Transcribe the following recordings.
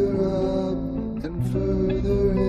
further up and further in.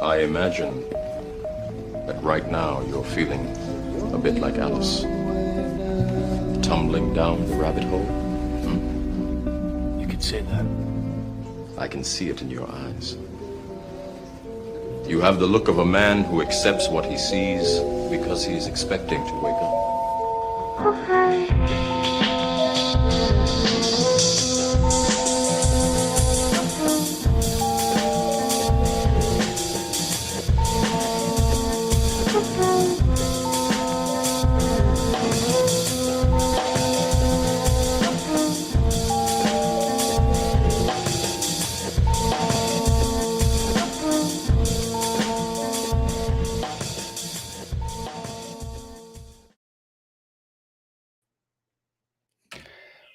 I imagine that right now you're feeling a bit like Alice, tumbling down the rabbit hole. You could say that. I can see it in your eyes. You have the look of a man who accepts what he sees because he is expecting to wake up.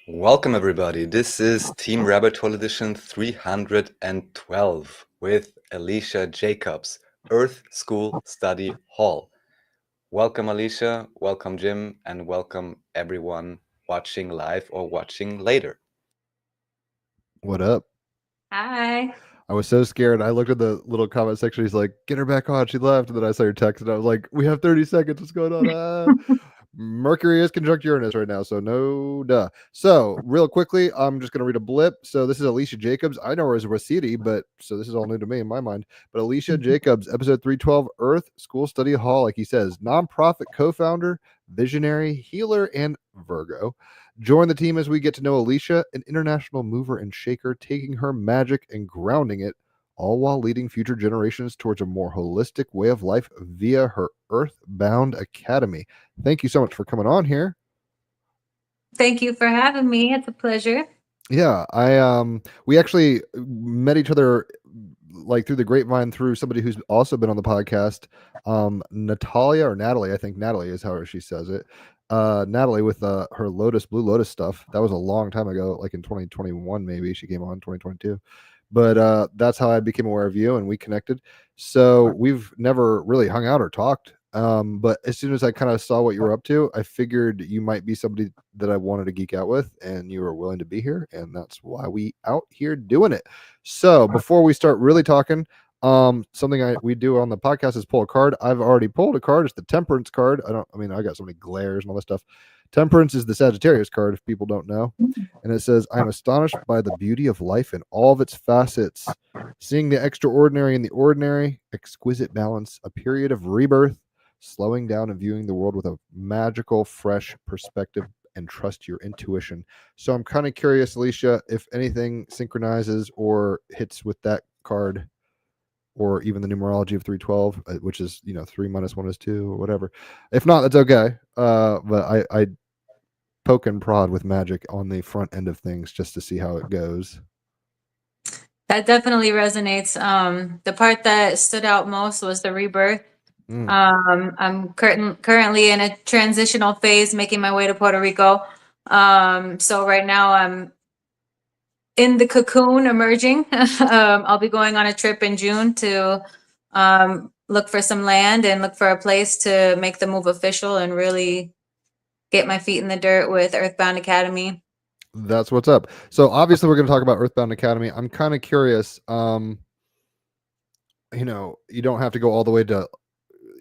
Welcome everybody, this is Team Rabbit Hole Edition 312. with Alisha Jacobs, Earth School Study Hall. Welcome, Alisha. Welcome, Jim. And welcome, everyone watching live or watching later. What up? Hi. I was so scared. I looked at the little comment section. He's like, "Get her back on." She left, and then I saw your text, and I was like, "We have 30 seconds. What's going on?" Mercury is conjunct Uranus right now, so no duh. So real quickly, I'm just gonna read a blip. So this is Alisha Jacobs. I know her as Rasidi, but so this is all new to me in my mind. But Alisha Jacobs, episode 312, Earth School Study Hall, like he says, nonprofit co-founder, visionary, healer, and Virgo. Join the team as we get to know Alisha, an international mover and shaker, taking her magic and grounding it, all while leading future generations towards a more holistic way of life via her Earthbound Academy. Thank you so much for coming on here. Thank you for having me. It's a pleasure. Yeah, we actually met each other like through the grapevine through somebody who's also been on the podcast, Natalia or Natalie, I think Natalie is how she says it. Natalie with her Blue Lotus stuff. That was a long time ago, like in 2021 maybe. She came on 2022. But that's how I became aware of you, and we connected. So we've never really hung out or talked. But as soon as I kind of saw what you were up to, I figured you might be somebody that I wanted to geek out with, and you were willing to be here, and that's why we out here doing it. So before we start really talking, something we do on the podcast is pull a card. I've already pulled a card. It's the Temperance card. I got so many glares and all this stuff. Temperance is the Sagittarius card, if people don't know. And it says, I am astonished by the beauty of life in all of its facets. Seeing the extraordinary in the ordinary, exquisite balance, a period of rebirth, slowing down and viewing the world with a magical, fresh perspective, and trust your intuition. So I'm kind of curious, Alisha, if anything synchronizes or hits with that card, or even the numerology of 312, which is 3 minus 1 is 2 or whatever. If not, that's okay. But I poke and prod with magic on the front end of things just to see how it goes. That definitely resonates. The part that stood out most was the rebirth. I'm currently in a transitional phase, making my way to Puerto Rico. So right now I'm in the cocoon emerging. I'll be going on a trip in June to look for some land and look for a place to make the move official and really get my feet in the dirt with Earthbound Academy. That's what's up. So obviously we're going to talk about Earthbound Academy. I'm kind of curious. You don't have to go all the way to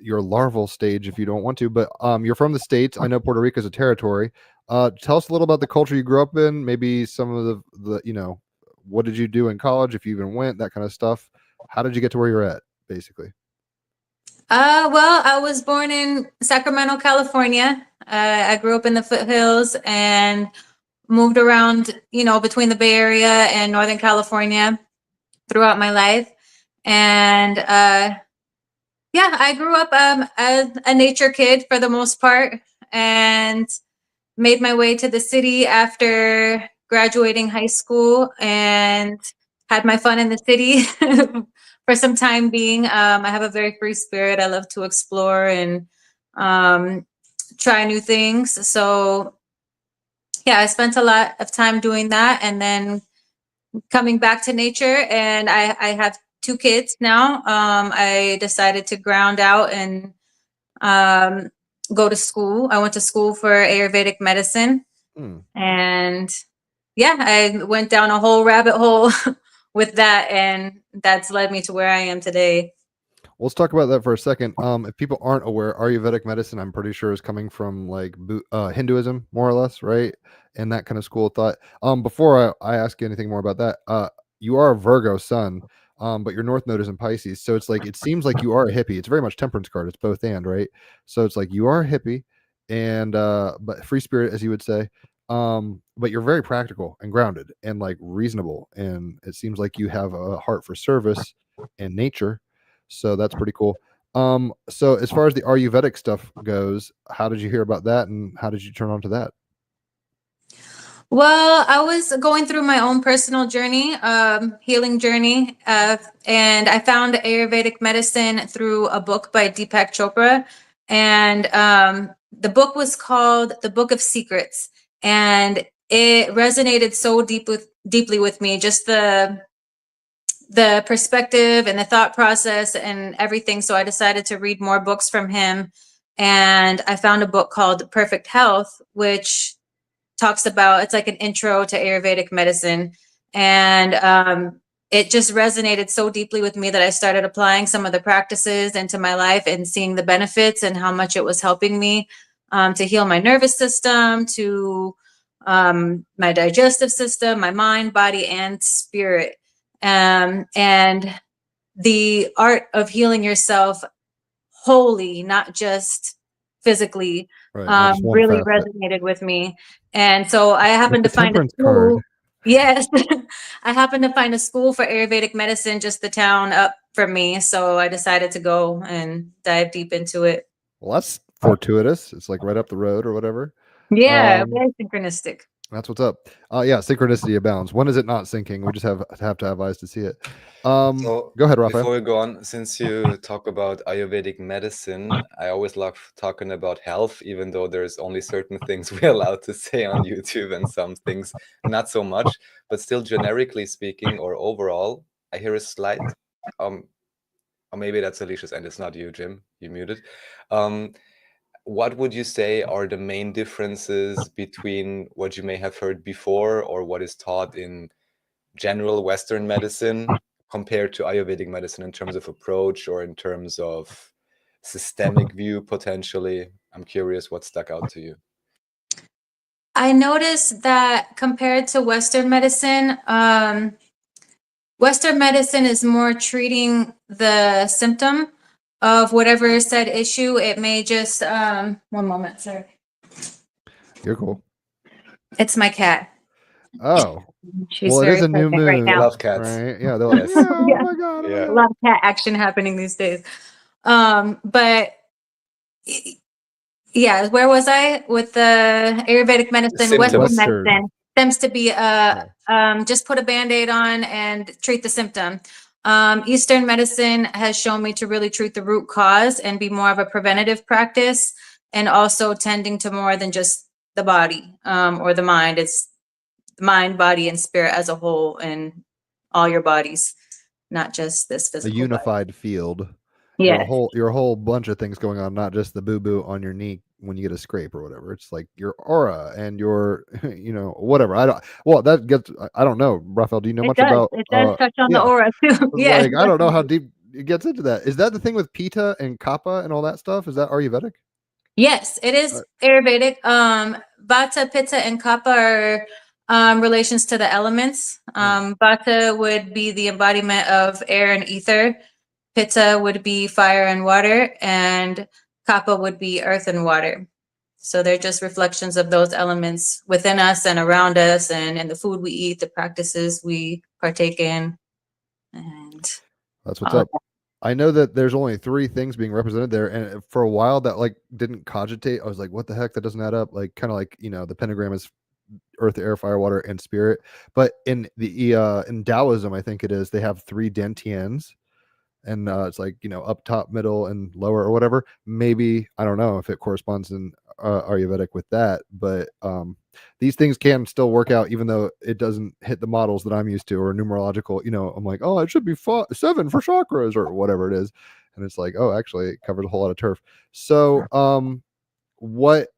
your larval stage if you don't want to, but you're from the States. I know Puerto Rico is a territory. Tell us a little about the culture you grew up in, maybe some of the what did you do in college, if you even went, that kind of stuff. How did you get to where you're at, basically? Well, I was born in Sacramento, California. I grew up in the foothills and moved around, between the Bay Area and Northern California throughout my life. And I grew up as a nature kid for the most part, and made my way to the city after graduating high school and had my fun in the city for some time being. I have a very free spirit. I love to explore and try new things. So yeah, I spent a lot of time doing that, and then coming back to nature. And I have 2 kids now. I decided to ground out and go to school. I went to school for Ayurvedic medicine. And yeah, I went down a whole rabbit hole with that, and that's led me to where I am today. Let's talk about that for a second. If people aren't aware, Ayurvedic medicine, I'm pretty sure, is coming from like Hinduism, more or less, right? And that kind of school of thought. Before I ask you anything more about that, you are a Virgo sun, but your North Node is in Pisces, so it's like it seems like you are a hippie. It's very much Temperance card. It's both and, right? So it's like you are a hippie, and but free spirit, as you would say. But you're very practical and grounded and like reasonable, and it seems like you have a heart for service and nature. So that's pretty cool. So as far as the Ayurvedic stuff goes, how did you hear about that, and how did you turn on to that? Well, I was going through my own personal journey, healing journey, and I found Ayurvedic medicine through a book by Deepak Chopra. And the book was called The Book of Secrets. And it resonated so deeply with me, just the the perspective and the thought process and everything. So I decided to read more books from him. And I found a book called Perfect Health, which talks about, it's like an intro to Ayurvedic medicine. And it just resonated so deeply with me that I started applying some of the practices into my life and seeing the benefits and how much it was helping me to heal my nervous system, to my digestive system, my mind, body, and spirit. And the art of healing yourself wholly, not just physically, Right. Not just one really facet. resonated with me. And so I happened to the find a temperance school. card. Yes, I happened to find a school for Ayurvedic medicine just the town up from me. So I decided to go and dive deep into it. Well, that's fortuitous. It's like right up the road or whatever. Yeah, very synchronistic. That's what's up. Yeah, synchronicity abounds. When is it not syncing? We just have to have eyes to see it. So Go ahead, Rafael. before we go on, since you talk about Ayurvedic medicine, I always love talking about health, even though there's only certain things we're allowed to say on YouTube and some things not so much. But still, generically speaking, or overall, I hear a slight, or maybe that's Alicia's and it's not you, Jim. You muted. What would you say are the main differences between what you may have heard before or what is taught in general Western medicine compared to Ayurvedic medicine in terms of approach or in terms of systemic view potentially? I'm curious what stuck out to you. I noticed that compared to Western medicine is more treating the symptom of whatever said issue. It may just, one moment, sir. You're cool. It's my cat. Oh, She's well, it very is a new pregnant right moon. now. Love cats. Right? Yeah, they're like, Yes. yeah, oh Yeah. my god, oh my Yeah. A God. lot of cat action happening these days. But yeah, where was I with the Ayurvedic medicine? Symptoms. Western Western. medicine seems to be just put a Band-Aid on and treat the symptom. Eastern medicine has shown me to really treat the root cause and be more of a preventative practice, and also tending to more than just the body or the mind. It's the mind, body, and spirit as a whole, and all your bodies, not just this A physical unified field. body. You're Yeah. you're a whole bunch of things going on, not just the boo boo on your knee when you get a scrape or whatever. It's like your aura and your, whatever. That gets, I don't know. Raphael, do you know It much does. about? It does touch on yeah. the aura too. It's Yeah. like, I don't know how deep it gets into that. Is that the thing with Pitta and Kapha and all that stuff? Is that Ayurvedic? Yes, it is Ayurvedic. Vata, Pitta, and Kapha are relations to the elements. Vata would be the embodiment of air and ether. Pitta would be fire and water, and Kapha would be earth and water. So they're just reflections of those elements within us and around us, and in the food we eat, the practices we partake in. And That's what's all of up. I know that there's only 3 things being represented there, and for a while that like didn't cogitate. I was like, what the heck? That doesn't add up. Like kind of like, the pentagram is earth, air, fire, water, and spirit. But in the in Taoism, I think it is, they have 3 dantians, and it's like, up top, middle, and lower or whatever. Maybe, I don't know if it corresponds in Ayurvedic with that, but these things can still work out even though it doesn't hit the models that I'm used to, or numerological. I'm like, oh, it should be 7 for chakras or whatever it is, and it's like, oh, actually it covers a whole lot of turf. So what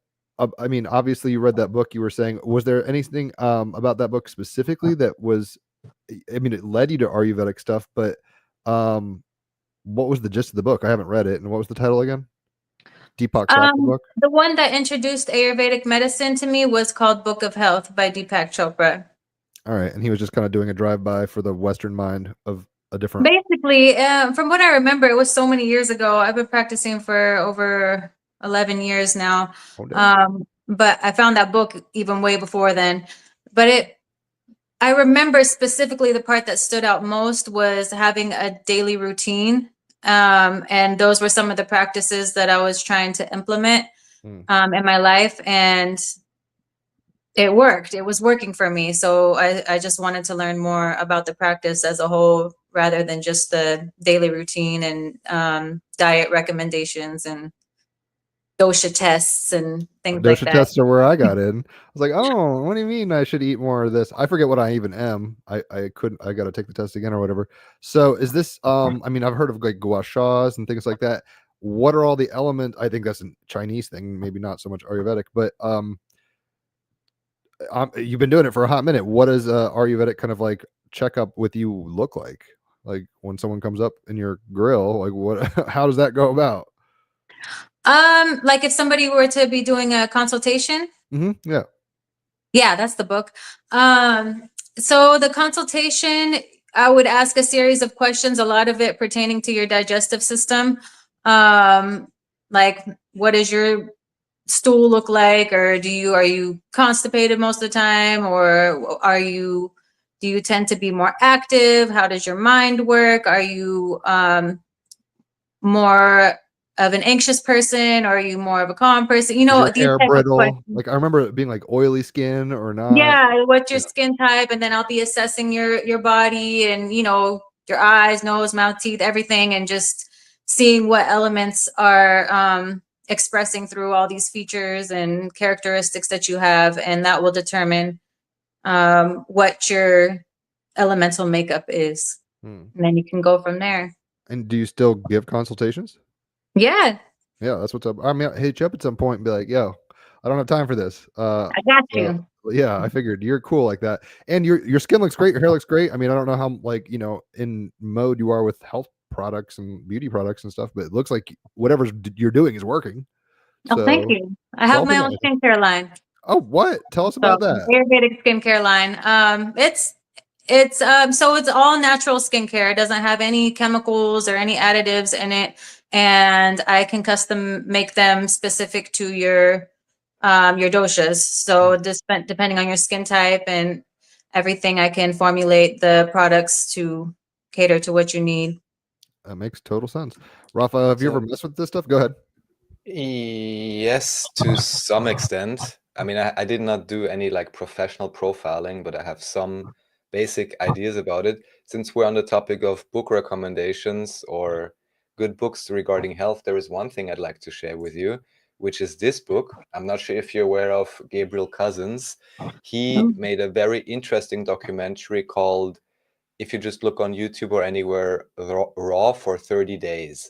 I mean, obviously you read that book. You were saying, was there anything about that book specifically that was, I mean, it led you to Ayurvedic stuff, but what was the gist of the book? I haven't read it. And what was the title again? Deepak Chopra book? The one that introduced Ayurvedic medicine to me was called Book of Health by Deepak Chopra. All right. And he was just kind of doing a drive-by for the Western mind of a different... Basically, from what I remember, it was so many years ago. I've been practicing for over 11 years now. But I found that book even way before then. But I remember specifically the part that stood out most was having a daily routine. And those were some of the practices that I was trying to implement in my life. And it worked. It was working for me. So I just wanted to learn more about the practice as a whole, rather than just the daily routine and diet recommendations. And dosha tests and things like Dosha that. tests are where I got in. I was like, oh, what do you mean I should eat more of this? I forget what I even am. I got to take the test again or whatever. So is this, I mean, I've heard of like gua shas and things like that. What are all the elements? I think that's a Chinese thing, maybe not so much Ayurvedic, but you've been doing it for a hot minute. What does Ayurvedic kind of like checkup with you look like? Like when someone comes up in your grill, like what, how does that go about? Like if somebody were to be doing a consultation. Yeah. Yeah, that's the book. So the consultation, I would ask a series of questions, a lot of it pertaining to your digestive system. Like what does your stool look like, or are you constipated most of the time, or do you tend to be more active? How does your mind work? Are you more of an anxious person, or are you more of a calm person? You Is know, your these hair type of brittle? questions. Like I remember it being like oily skin or not. Yeah, what's your Yeah. skin type? And then I'll be assessing your body and, you know, your eyes, nose, mouth, teeth, everything, and just seeing what elements are expressing through all these features and characteristics that you have. And that will determine what your elemental makeup is. And then you can go from there. And do you still give consultations? Yeah, Yeah, that's what's up. I mean, I'll hit you up at some point and be like, yo, I don't have time for this. I got you. Yeah, I figured you're cool like that. And your skin looks great, your hair looks great. I mean, I don't know how like, you know, in mode you are with health products and beauty products and stuff, but it looks like whatever you're doing is working. Oh, thank you. I have my own skincare line. Oh, what? Tell us about that. Ayurvedic skincare line. So it's all natural skincare. It doesn't have any chemicals or any additives in it, and I can custom make them specific to your doshas. So just depending on your skin type and everything, I can formulate the products to cater to what you need. That makes total sense. Rafa, have you ever messed with this stuff? Go ahead. Yes, to some extent. I mean, I did not do any like professional profiling, but I have some basic ideas about it. Since we're on the topic of book recommendations or good books regarding health, there is one thing I'd like to share with you, which is this book. I'm not sure if you're aware of Gabriel Cousens. He made a very interesting documentary called, if you just look on YouTube or anywhere, Raw for 30 Days.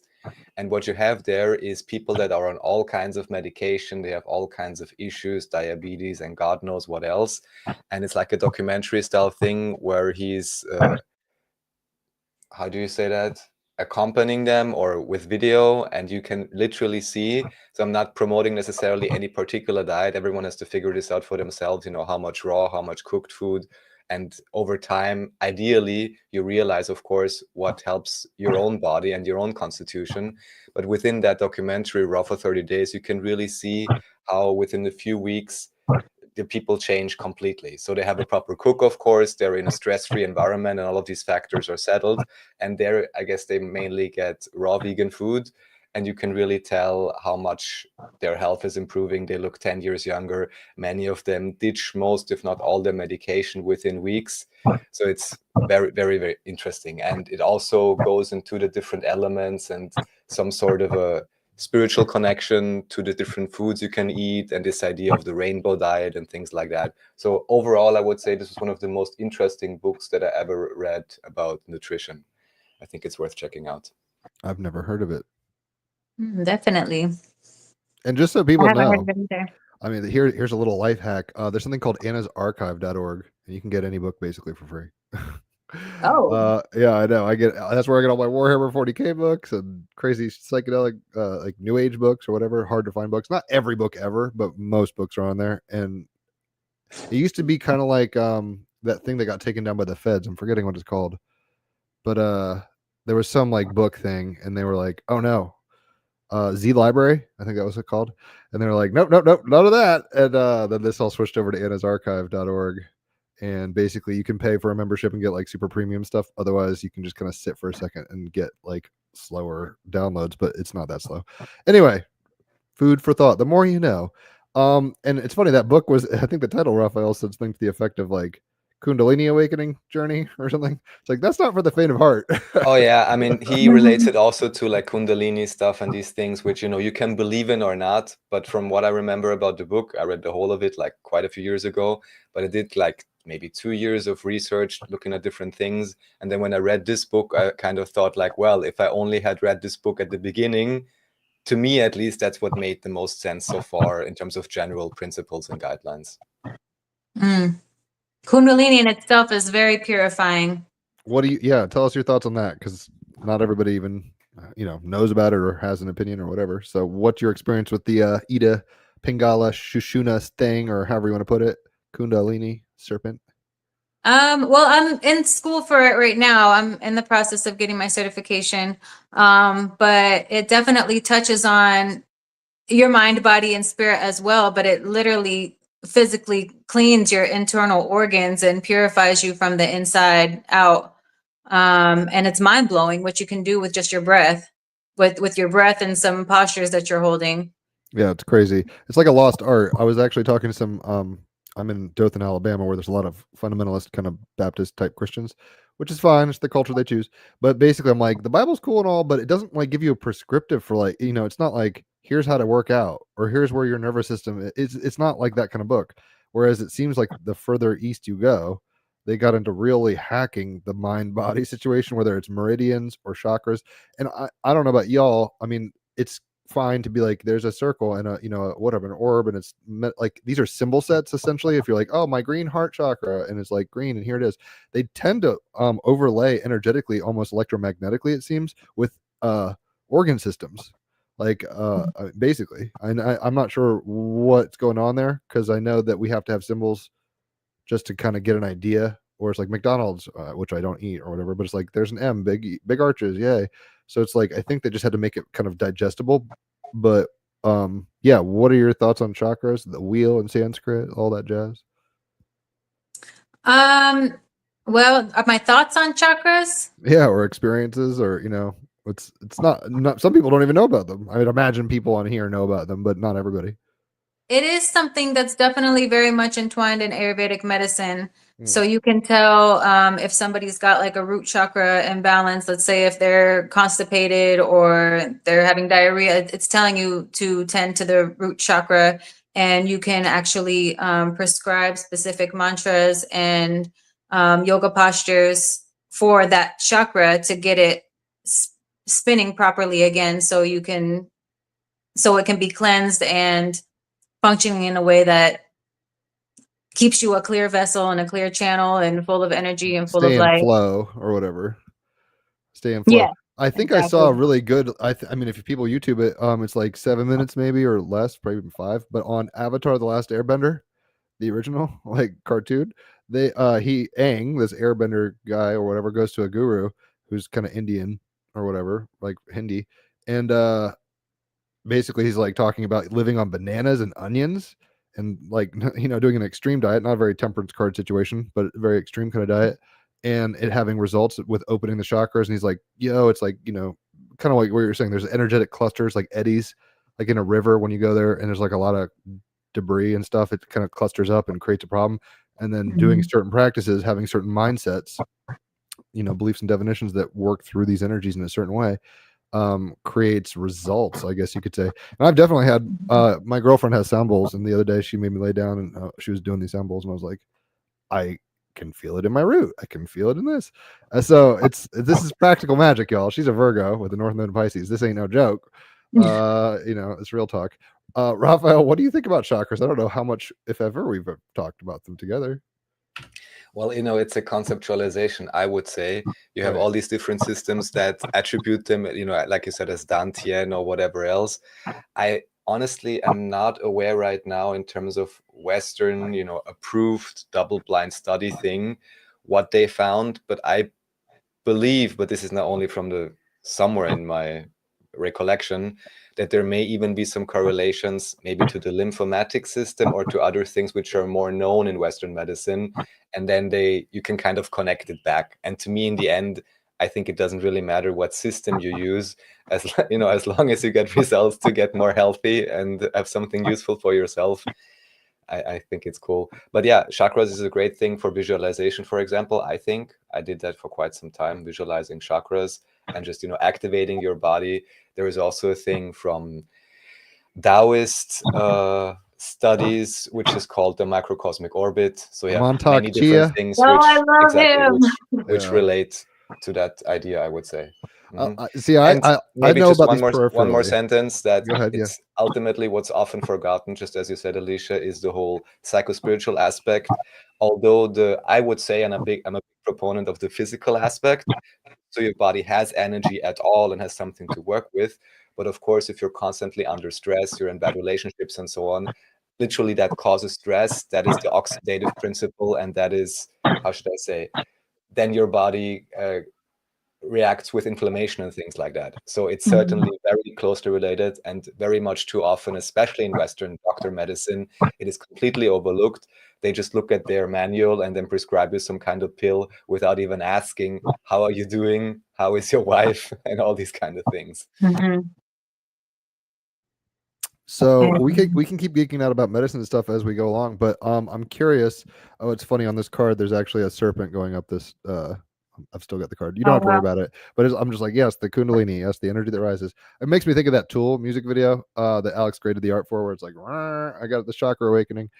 And what you have there is people that are on all kinds of medication. They have all kinds of issues, diabetes, and God knows what else. And it's like a documentary style thing where he's, how do you say that? Accompanying them or with video, and you can literally see. So I'm not promoting necessarily any particular diet. Everyone has to figure this out for themselves, you know, how much raw, how much cooked food. And over time, ideally, you realize, of course, what helps your own body and your own constitution. But within that documentary, Raw for 30 Days, you can really see how within a few weeks, the people change completely. So they have a proper cook, of course, they're in a stress-free environment, and all of these factors are settled. And there, I guess they mainly get raw vegan food. And you can really tell how much their health is improving. They look 10 years younger. Many of them ditch most, if not all, their medication within weeks. So it's very, very, very interesting. And it also goes into the different elements and some sort of a spiritual connection to the different foods you can eat, and this idea of the rainbow diet and things like that. So overall, I would say this is one of the most interesting books that I ever read about nutrition. I think it's worth checking out. I've never heard of it. Definitely. And just so people I haven't know, heard of it either. I mean, here's a little life hack. There's something called annasarchive.org, and you can get any book basically for free. Oh. Yeah, I know. That's where I get all my Warhammer 40K books and crazy psychedelic, like new age books or whatever, hard to find books. Not every book ever, but most books are on there. And it used to be kind of like that thing that got taken down by the feds. I'm forgetting what it's called, but there was some like book thing, and they were like, "Oh no, Z Library," I think that was it called, and they were like, "Nope, nope, nope, none of that." And then this all switched over to annasarchive.org. And basically you can pay for a membership and get like super premium stuff. Otherwise you can just kind of sit for a second and get like slower downloads, but it's not that slow. Anyway, food for thought, the more you know. And it's funny, that book was, I think the title, Raphael, said something to the effect of like Kundalini awakening journey or something. It's like that's not for the faint of heart. Oh yeah, I mean, he relates it also to like Kundalini stuff and these things, which, you know, you can believe in or not. But from what I remember about the book, I read the whole of it like quite a few years ago, but I did like maybe 2 years of research looking at different things. And then when I read this book, I kind of thought like, well, if I only had read this book at the beginning, to me at least, that's what made the most sense so far in terms of general principles and guidelines. Mm. Kundalini in itself is very purifying. What do you? Yeah, tell us your thoughts on that, because not everybody even knows about it or has an opinion or whatever. So, what's your experience with the Ida Pingala Shushuna thing, or however you want to put it, Kundalini serpent? Well, I'm in school for it right now. I'm in the process of getting my certification. But it definitely touches on your mind, body, and spirit as well. But it literally physically cleans your internal organs and purifies you from the inside out. And it's mind blowing what you can do with just your breath, with your breath and some postures that you're holding. Yeah, it's crazy. It's like a lost art. I was actually talking to some I'm in Dothan, Alabama, where there's a lot of fundamentalist kind of Baptist type Christians, which is fine. It's the culture they choose. But basically, I'm like, the Bible's cool and all, but it doesn't like give you a prescriptive for like, it's not like here's how to work out or here's where your nervous system. It's not like that kind of book. Whereas it seems like the further east you go, they got into really hacking the mind body situation, whether it's meridians or chakras. And I don't know about y'all. I mean, it's fine to be like there's a circle and whatever, an orb, and it's like these are symbol sets essentially. If you're like, oh, my green heart chakra, and it's like green and here it is, they tend to overlay energetically, almost electromagnetically, it seems, with organ systems, like basically. And I'm not sure what's going on there, because I know that we have to have symbols just to kind of get an idea. Or it's like McDonald's, which I don't eat or whatever, but it's like there's an M, big arches, yay. So it's like I think they just had to make it kind of digestible. But yeah, what are your thoughts on chakras, the wheel in Sanskrit, all that jazz? Well, are my thoughts on chakras? Yeah, or experiences, or it's not some people don't even know about them. I would imagine people on here know about them, but not everybody. It is something that's definitely very much entwined in Ayurvedic medicine. So you can tell if somebody's got like a root chakra imbalance, let's say if they're constipated or they're having diarrhea, it's telling you to tend to the root chakra. And you can actually prescribe specific mantras and yoga postures for that chakra to get it spinning properly again, so it can be cleansed and functioning in a way that keeps you a clear vessel and a clear channel and full of energy and full Stay of in light. flow or whatever. Stay in flow. Yeah, I think I saw a really good. I mean, if people YouTube it, it's like 7 minutes maybe or less, probably even 5. But on Avatar: The Last Airbender, the original like cartoon, this Airbender guy or whatever goes to a guru who's kind of Indian or whatever, like Hindi, and basically he's like talking about living on bananas and onions and like doing an extreme diet, not a very temperance card situation, but a very extreme kind of diet, and it having results with opening the chakras. And he's like, it's like kind of like what you're saying, there's energetic clusters like eddies, like in a river when you go there and there's like a lot of debris and stuff, it kind of clusters up and creates a problem. And then doing certain practices, having certain mindsets, beliefs and definitions that work through these energies in a certain way, creates results, I guess you could say. And I've definitely had my girlfriend has sound bowls, and the other day she made me lay down and she was doing these sound bowls, and I was like, I can feel it in my root, I can feel it in this. So this is practical magic, y'all. She's a Virgo with the North Node of Pisces. This ain't no joke. It's real talk. Raphael, what do you think about chakras? I don't know how much, if ever, we've talked about them together. Well, it's a conceptualization, I would say. You have all these different systems that attribute them, like you said, as Dantian or whatever else. I honestly am not aware right now in terms of Western, approved double-blind study thing, what they found. But I believe, but this is not only from somewhere in my recollection, that there may even be some correlations maybe to the lymphatic system or to other things which are more known in Western medicine, and then you can kind of connect it back. And to me, in the end, I think it doesn't really matter what system you use, as long as you get results to get more healthy and have something useful for yourself. I think it's cool. But yeah, chakras is a great thing for visualization, for example. I think I did that for quite some time, visualizing chakras and just, activating your body. There is also a thing from Taoist studies, which is called the microcosmic orbit. So you have Montauk many different Chia. things Oh, I which love exactly him. which Yeah. relate to that idea, I would say. Mhm. See, And I maybe know just about one these more peripherally. sentence, that Go ahead, yeah. it's ultimately what's often forgotten, just as you said, Alicia, is the whole psychospiritual aspect. Although I would say, and I'm a big proponent of the physical aspect, so your body has energy at all and has something to work with. But of course, if you're constantly under stress, you're in bad relationships and so on, literally that causes stress. That is the oxidative principle, and that is, how should I say, then your body reacts with inflammation and things like that. So it's certainly very closely related, and very much too often, especially in Western doctor medicine, it is completely overlooked. They just look at their manual and then prescribe you some kind of pill without even asking, how are you doing? How is your wife? And all these kind of things. Mhm. So we can keep geeking out about medicine and stuff as we go along, but I'm curious. Oh, it's funny, on this card there's actually a serpent going up this I've still got the card. You don't Oh, have to worry wow. about it. But I'm just like, yes, the Kundalini, yes, the energy that rises. It makes me think of that Tool music video that Alex graded the art for, where it's like, "Rrr, I got the chakra awakening.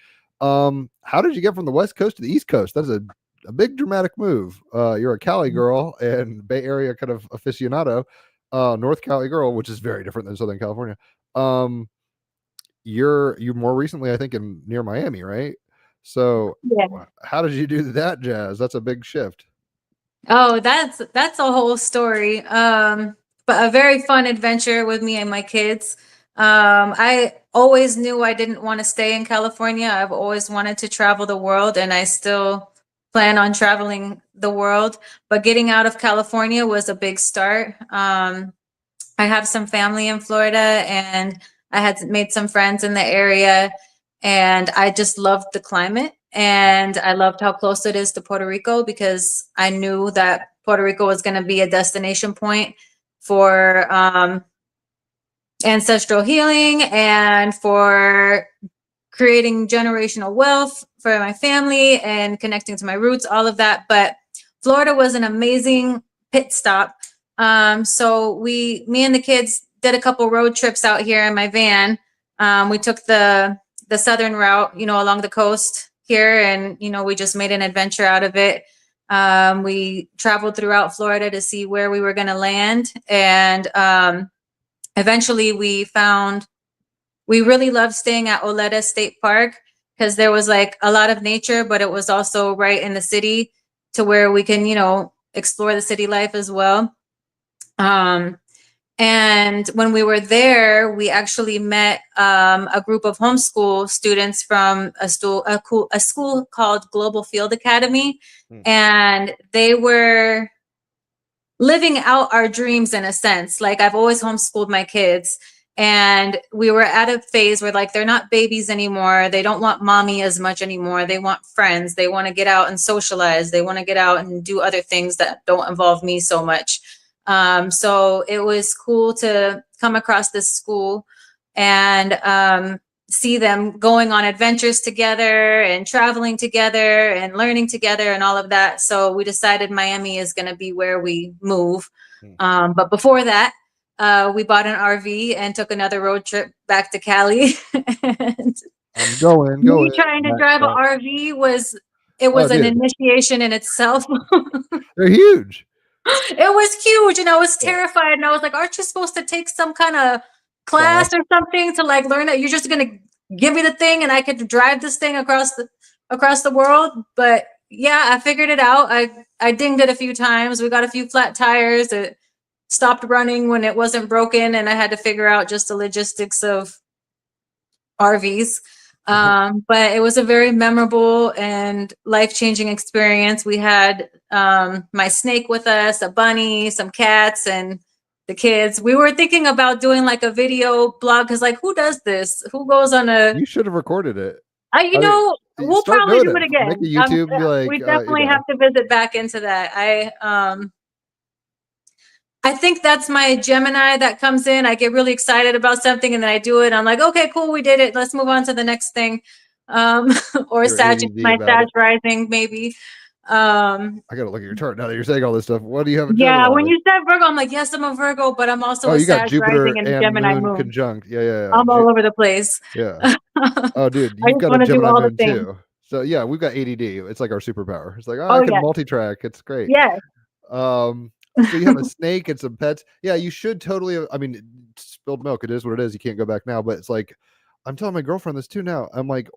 How did you get from the West Coast to the East Coast? That's a big dramatic move. You're a Cali girl and Bay Area kind of aficionado, North Cali girl, which is very different than Southern California. You're more recently, I think, in near Miami, right? So Yeah. how did you do that jazz? That's a big shift. Oh, that's a whole story. But a very fun adventure with me and my kids. I always knew I didn't want to stay in California. I've always wanted to travel the world, and I still plan on traveling the world. But getting out of California was a big start. I have some family in Florida, and I had made some friends in the area, and I just loved the climate, and I loved how close it is to Puerto Rico, because I knew that Puerto Rico was going to be a destination point for ancestral healing and for creating generational wealth for my family and connecting to my roots, all of that. But Florida was an amazing pit stop. So me and the kids did a couple road trips out here in my van. We took the southern route, along the coast here, and we just made an adventure out of it. We traveled throughout Florida to see where we were going to land, and eventually we really loved staying at Oleta State Park, because there was like a lot of nature, but it was also right in the city to where we can, explore the city life as well. And when we were there, we actually met a group of homeschool students from a school called Global Field Academy. And they were living out our dreams in a sense. Like, I've always homeschooled my kids, and we were at a phase where, like, they're not babies anymore. They don't want mommy as much anymore. They want friends. They want to get out and socialize. They want to get out and do other things that don't involve me so much. So it was cool to come across this school and see them going on adventures together and traveling together and learning together and all of that. So we decided Miami is going to be where we move. But before that, we bought an RV and took another road trip back to Cali. And I'm going. me trying to drive an RV was an dude. initiation in itself. They're huge. It was huge, and I was terrified, and I was like, aren't you supposed to take some kind of class or something to like learn that you're just gonna give me the thing and I could drive this thing across the world? But yeah, I figured it out. I dinged it a few times. We got a few flat tires. It stopped running when it wasn't broken, and I had to figure out just the logistics of RVs. But it was a very memorable and life-changing experience. We had my snake with us, a bunny, some cats, and the kids. We were thinking about doing like a video blog, because like, who does this? Who goes on a... You should have recorded it. We'll start probably do doing it again. Make a YouTube and be like, we definitely have to visit back into that. I think that's my Gemini that comes in. I get really excited about something, and then I do it. I'm like, okay, cool, we did it. Let's move on to the next thing. or You're Sag, ADD my about Sag it. rising maybe. I gotta look at your chart now that you're saying all this stuff. What do you have in Yeah, Gemini? when you said Virgo, I'm like, yes, I'm a Virgo, but I'm also Oh, a you got Sag Jupiter rising and a and Gemini Moon moon. conjunct. Yeah. I'm all over the place. Yeah. I Oh, dude, you've just got a want to do Gemini all the moon things. too. So yeah, we've got ADD. It's like our superpower. It's like, oh, I Oh can yeah, multi-track. It's great. yes. So you have a snake and some pets. Yeah, you should totally. I mean, spilled milk. It is what it is. You can't go back now. But it's like, I'm telling my girlfriend this too now. I'm like,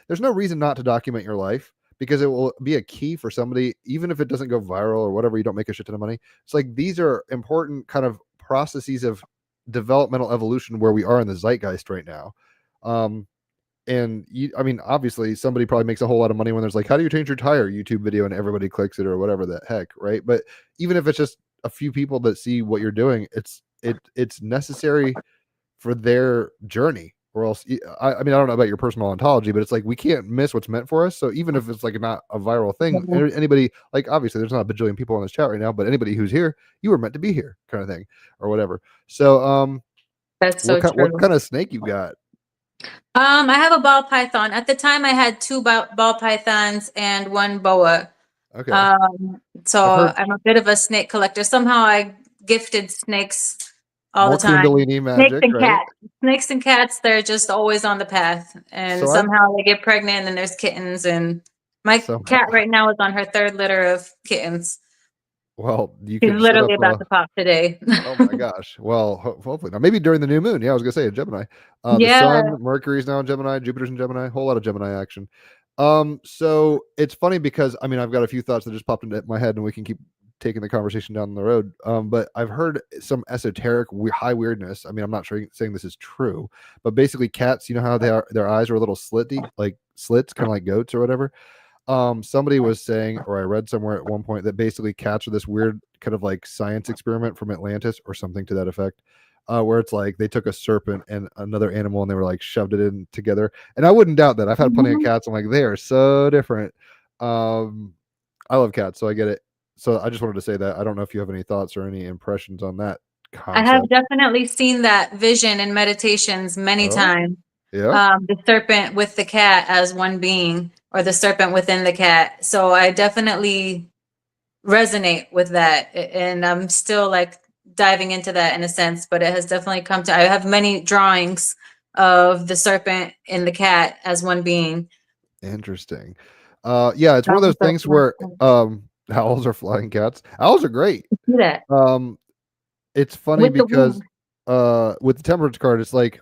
there's no reason not to document your life because it will be a key for somebody, even if it doesn't go viral or whatever. You don't make a shit ton of money. It's like these are important kind of processes of developmental evolution where we are in the zeitgeist right now. And I mean, obviously, somebody probably makes a whole lot of money when there's like, how do you change your tire YouTube video and everybody clicks it or whatever the heck, right? But even if it's just a few people that see what you're doing, it's necessary for their journey. Or else, I mean, I don't know about your personal ontology, but it's like we can't miss what's meant for us. So even if it's like not a viral thing, anybody, like obviously there's not a bajillion people on this chat right now, but anybody who's here, you were meant to be here, kind of thing, or whatever. So, That's so true. what kind of snake you got? I have a ball python. At the time, I had two ball pythons and one boa. Okay. So I've heard I'm a bit of a snake collector. Somehow I gifted snakes all more the time. Kundalini Snakes magic, and right? cats. Snakes and cats, they're just always on the path. And So somehow they get pregnant and there's kittens. And my So- cat right now is on her third litter of kittens. Well, you She's can literally set up about to pop today. oh my gosh. Well, hopefully now. Maybe during the new moon. Yeah, I was gonna say a Gemini. The Yeah. sun, Mercury's now in Gemini, Jupiter's in Gemini, whole lot of Gemini action. So it's funny because I mean I've got a few thoughts that just popped into my head and we can keep taking the conversation down the road. But I've heard some esoteric high weirdness. I mean, I'm not sure saying this is true, but basically cats, you know how their eyes are a little slitty, like slits, kind of like goats or whatever. Somebody was saying, or I read somewhere at one point, that basically cats are this weird kind of like science experiment from Atlantis or something to that effect, where it's like they took a serpent and another animal and they were like shoved it in together. And I wouldn't doubt that. I've had plenty of cats. I'm like, they are so different. I love cats, so I get it. So I just wanted to say that. I don't know if you have any thoughts or any impressions on that concept. I have definitely seen that vision in meditations many times. Yeah. The serpent with the cat as one being, or the serpent within the cat. So I definitely resonate with that. And I'm still like diving into that in a sense, but it has definitely come to, I have many drawings of the serpent and the cat as one being. Interesting. Yeah, it's one of those things where owls are flying cats. Owls are great. See that. It's funny With the because wings. with the temperance card, it's like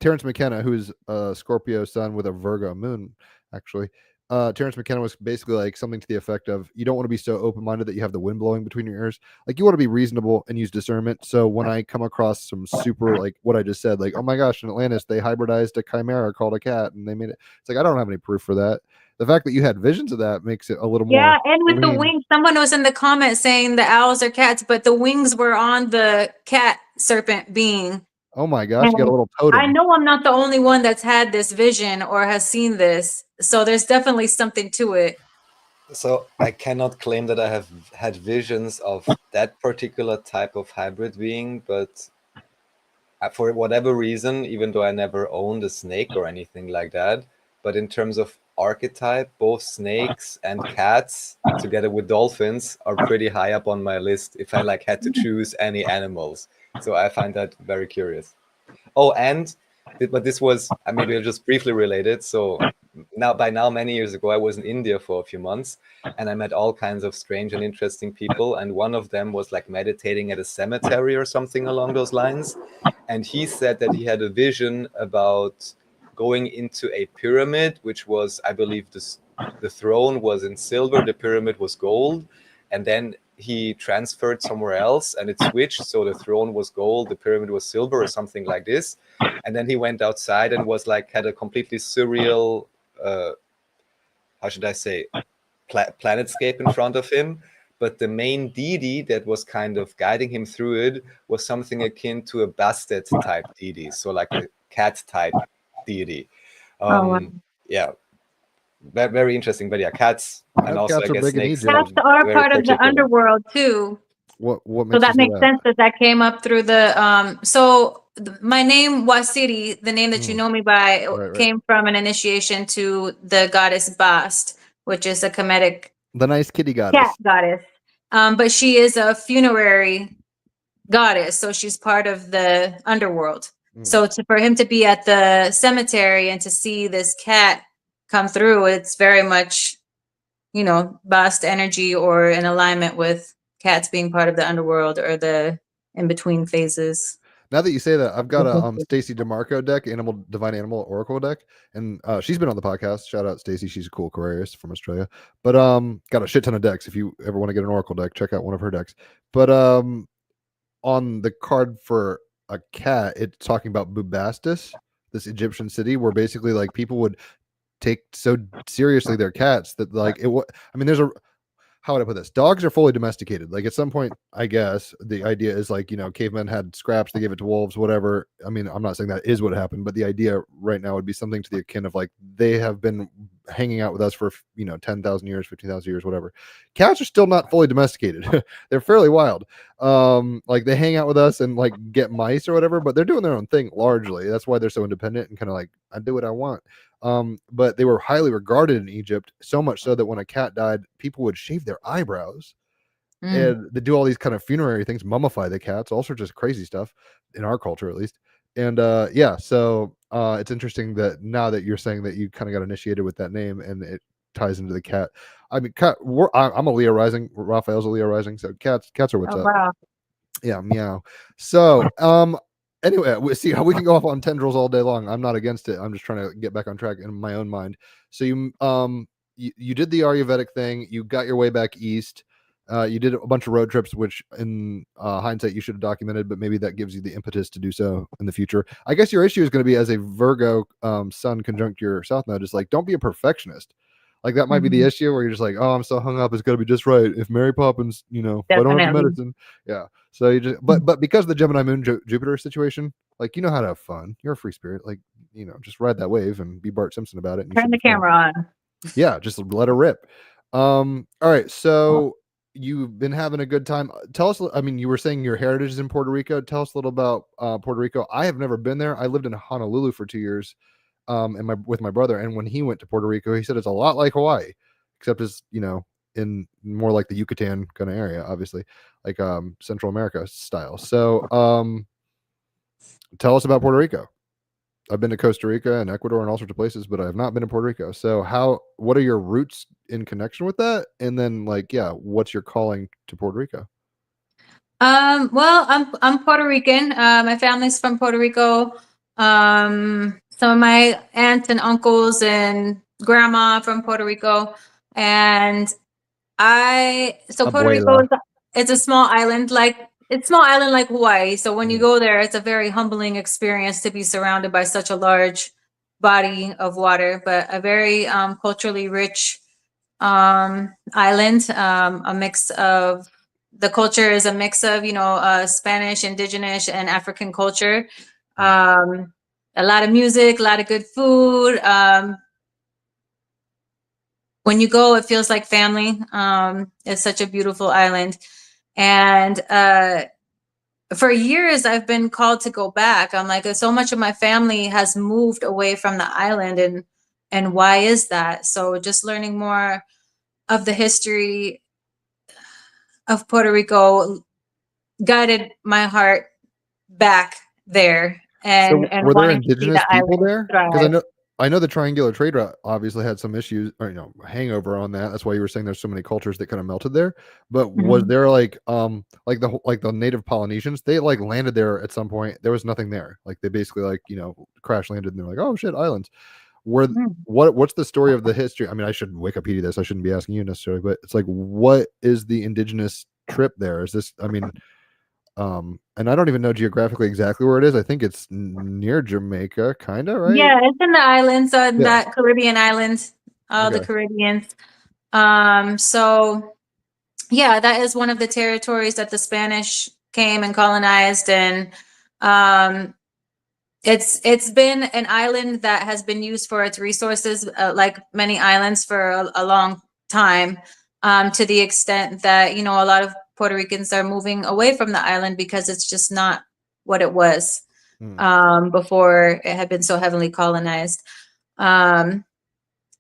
Terrence McKenna, who's a Scorpio sun with a Virgo moon, actually. Terrence McKenna was basically like something to the effect of, you don't want to be so open-minded that you have the wind blowing between your ears. Like you want to be reasonable and use discernment. So when I come across some super, like what I just said, like, oh my gosh, in Atlantis, they hybridized a chimera called a cat and they made it. It's like, I don't have any proof for that. The fact that you had visions of that makes it a little more. Yeah, and with the lean. wings, someone was in the comments saying the owls are cats, but the wings were on the cat serpent being. Oh my gosh, you got a little totem. I know I'm not the only one that's had this vision or has seen this. So there's definitely something to it. So I cannot claim that I have had visions of that particular type of hybrid being, but for whatever reason, even though I never owned a snake or anything like that, but in terms of archetype, both snakes and cats together with dolphins are pretty high up on my list if I like had to choose any animals. So I find that very curious. Oh, but this was, I mean, we're just briefly related. So by now, many years ago, I was in India for a few months and I met all kinds of strange and interesting people. And one of them was like meditating at a cemetery or something along those lines. And he said that he had a vision about going into a pyramid, which was, I believe, the throne was in silver, the pyramid was gold. And then he transferred somewhere else and it switched. So the throne was gold, the pyramid was silver or something like this. And then he went outside and was like, had a completely surreal, how should I say, planetscape in front of him. But the main deity that was kind of guiding him through it was something akin to a Bastet type deity. So like a cat type deity. Wow. Yeah. Very interesting, but yeah, cats and also Cats I are guess big in snakes. Egypt. Cats are very part of the particular. underworld too. What So makes that you say makes sense that came up through the so my name Wasiri, the name that you know me by, Right. came from an initiation to the goddess Bast, which is a Kemetic The nice kitty cat goddess. goddess. But she is a funerary goddess, so she's part of the underworld. So for him to be at the cemetery and to see this cat come through, it's very much, Bast energy, or in alignment with cats being part of the underworld or the in between phases. Now that you say that, I've got a Stacy DeMarco deck, Divine Animal Oracle deck, and she's been on the podcast. Shout out Stacy, she's a cool Aquarius from Australia. But got a shit ton of decks. If you ever want to get an Oracle deck, check out one of her decks. But on the card for a cat, it's talking about Bubastis, this Egyptian city where basically like people would take so seriously their cats that like I mean, there's a, how would I put this? Dogs are fully domesticated. Like at some point, I guess the idea is like, cavemen had scraps, they gave it to wolves, whatever. I mean, I'm not saying that is what happened, but the idea right now would be something to the akin of like, they have been hanging out with us for, 10,000 years, 15,000 years, whatever. Cats are still not fully domesticated. They're fairly wild. Like they hang out with us and like get mice or whatever, but they're doing their own thing largely. That's why they're so independent and kind of like, I do what I want. But they were highly regarded in Egypt, so much so that when a cat died, people would shave their eyebrows and they do all these kind of funerary things, mummify the cats, all sorts of crazy stuff in our culture, at least. And so it's interesting that now that you're saying that you kind of got initiated with that name and it ties into the cat. I mean, I'm a Leo rising. Raphael's a Leo rising, so cats are what's up. Wow. Yeah, meow. So anyway, we see how we can go off on tendrils all day long. I'm not against it. I'm just trying to get back on track in my own mind. So you did the Ayurvedic thing. You got your way back east. You did a bunch of road trips, which in hindsight you should have documented, but maybe that gives you the impetus to do so in the future. I guess your issue is going to be as a Virgo sun conjunct your South Node, is like, don't be a perfectionist. Like that might be the issue where you're just like, oh, I'm so hung up. It's got to be just right. If Mary Poppins, if I don't have the medicine. Yeah. So you just, but because of the Gemini moon Jupiter situation, like, you know how to have fun. You're a free spirit. Like, just ride that wave and be Bart Simpson about it. And Turn the camera on. Yeah. Just let her rip. All right. So you've been having a good time. Tell us, I mean, you were saying your heritage is in Puerto Rico. Tell us a little about Puerto Rico. I have never been there. I lived in Honolulu for 2 years. And with my brother, and when he went to Puerto Rico, he said it's a lot like Hawaii, except it's in more like the Yucatan kind of area, obviously, like Central America style. So tell us about Puerto Rico. I've been to Costa Rica and Ecuador and all sorts of places, but I have not been to Puerto Rico. So what are your roots in connection with that? And then what's your calling to Puerto Rico? Well, I'm Puerto Rican. My family's from Puerto Rico. Some of my aunts and uncles and grandma from Puerto Rico. And Puerto Rico, it's a small island, like Hawaii. So when you go there, it's a very humbling experience to be surrounded by such a large body of water, but a very culturally rich island. A mix of the culture is a mix of Spanish, indigenous, and African culture. A lot of music, a lot of good food. When you go, it feels like family. It's such a beautiful island. And for years, I've been called to go back. I'm like, so much of my family has moved away from the island. And why is that? So just learning more of the history of Puerto Rico guided my heart back there. And were there indigenous people there? Because I know the triangular trade route obviously had some issues, or hangover on that. That's why you were saying there's so many cultures that kind of melted there. But was there like the native Polynesians? They like landed there at some point. There was nothing there. Like they basically crash landed and they're like, oh shit, islands. What's the story of the history? I mean, I should Wikipedia this. I shouldn't be asking you necessarily, but it's like, what is the indigenous trip there? Is this? I mean. And I don't even know geographically exactly where it is. I think it's near Jamaica, kind of, right? Yeah, it's in the islands, that Caribbean islands, the Caribbeans. So yeah, that is one of the territories that the Spanish came and colonized, and it's been an island that has been used for its resources, like many islands, for a long time, to the extent that a lot of Puerto Ricans are moving away from the island because it's just not what it was. before it had been so heavily colonized.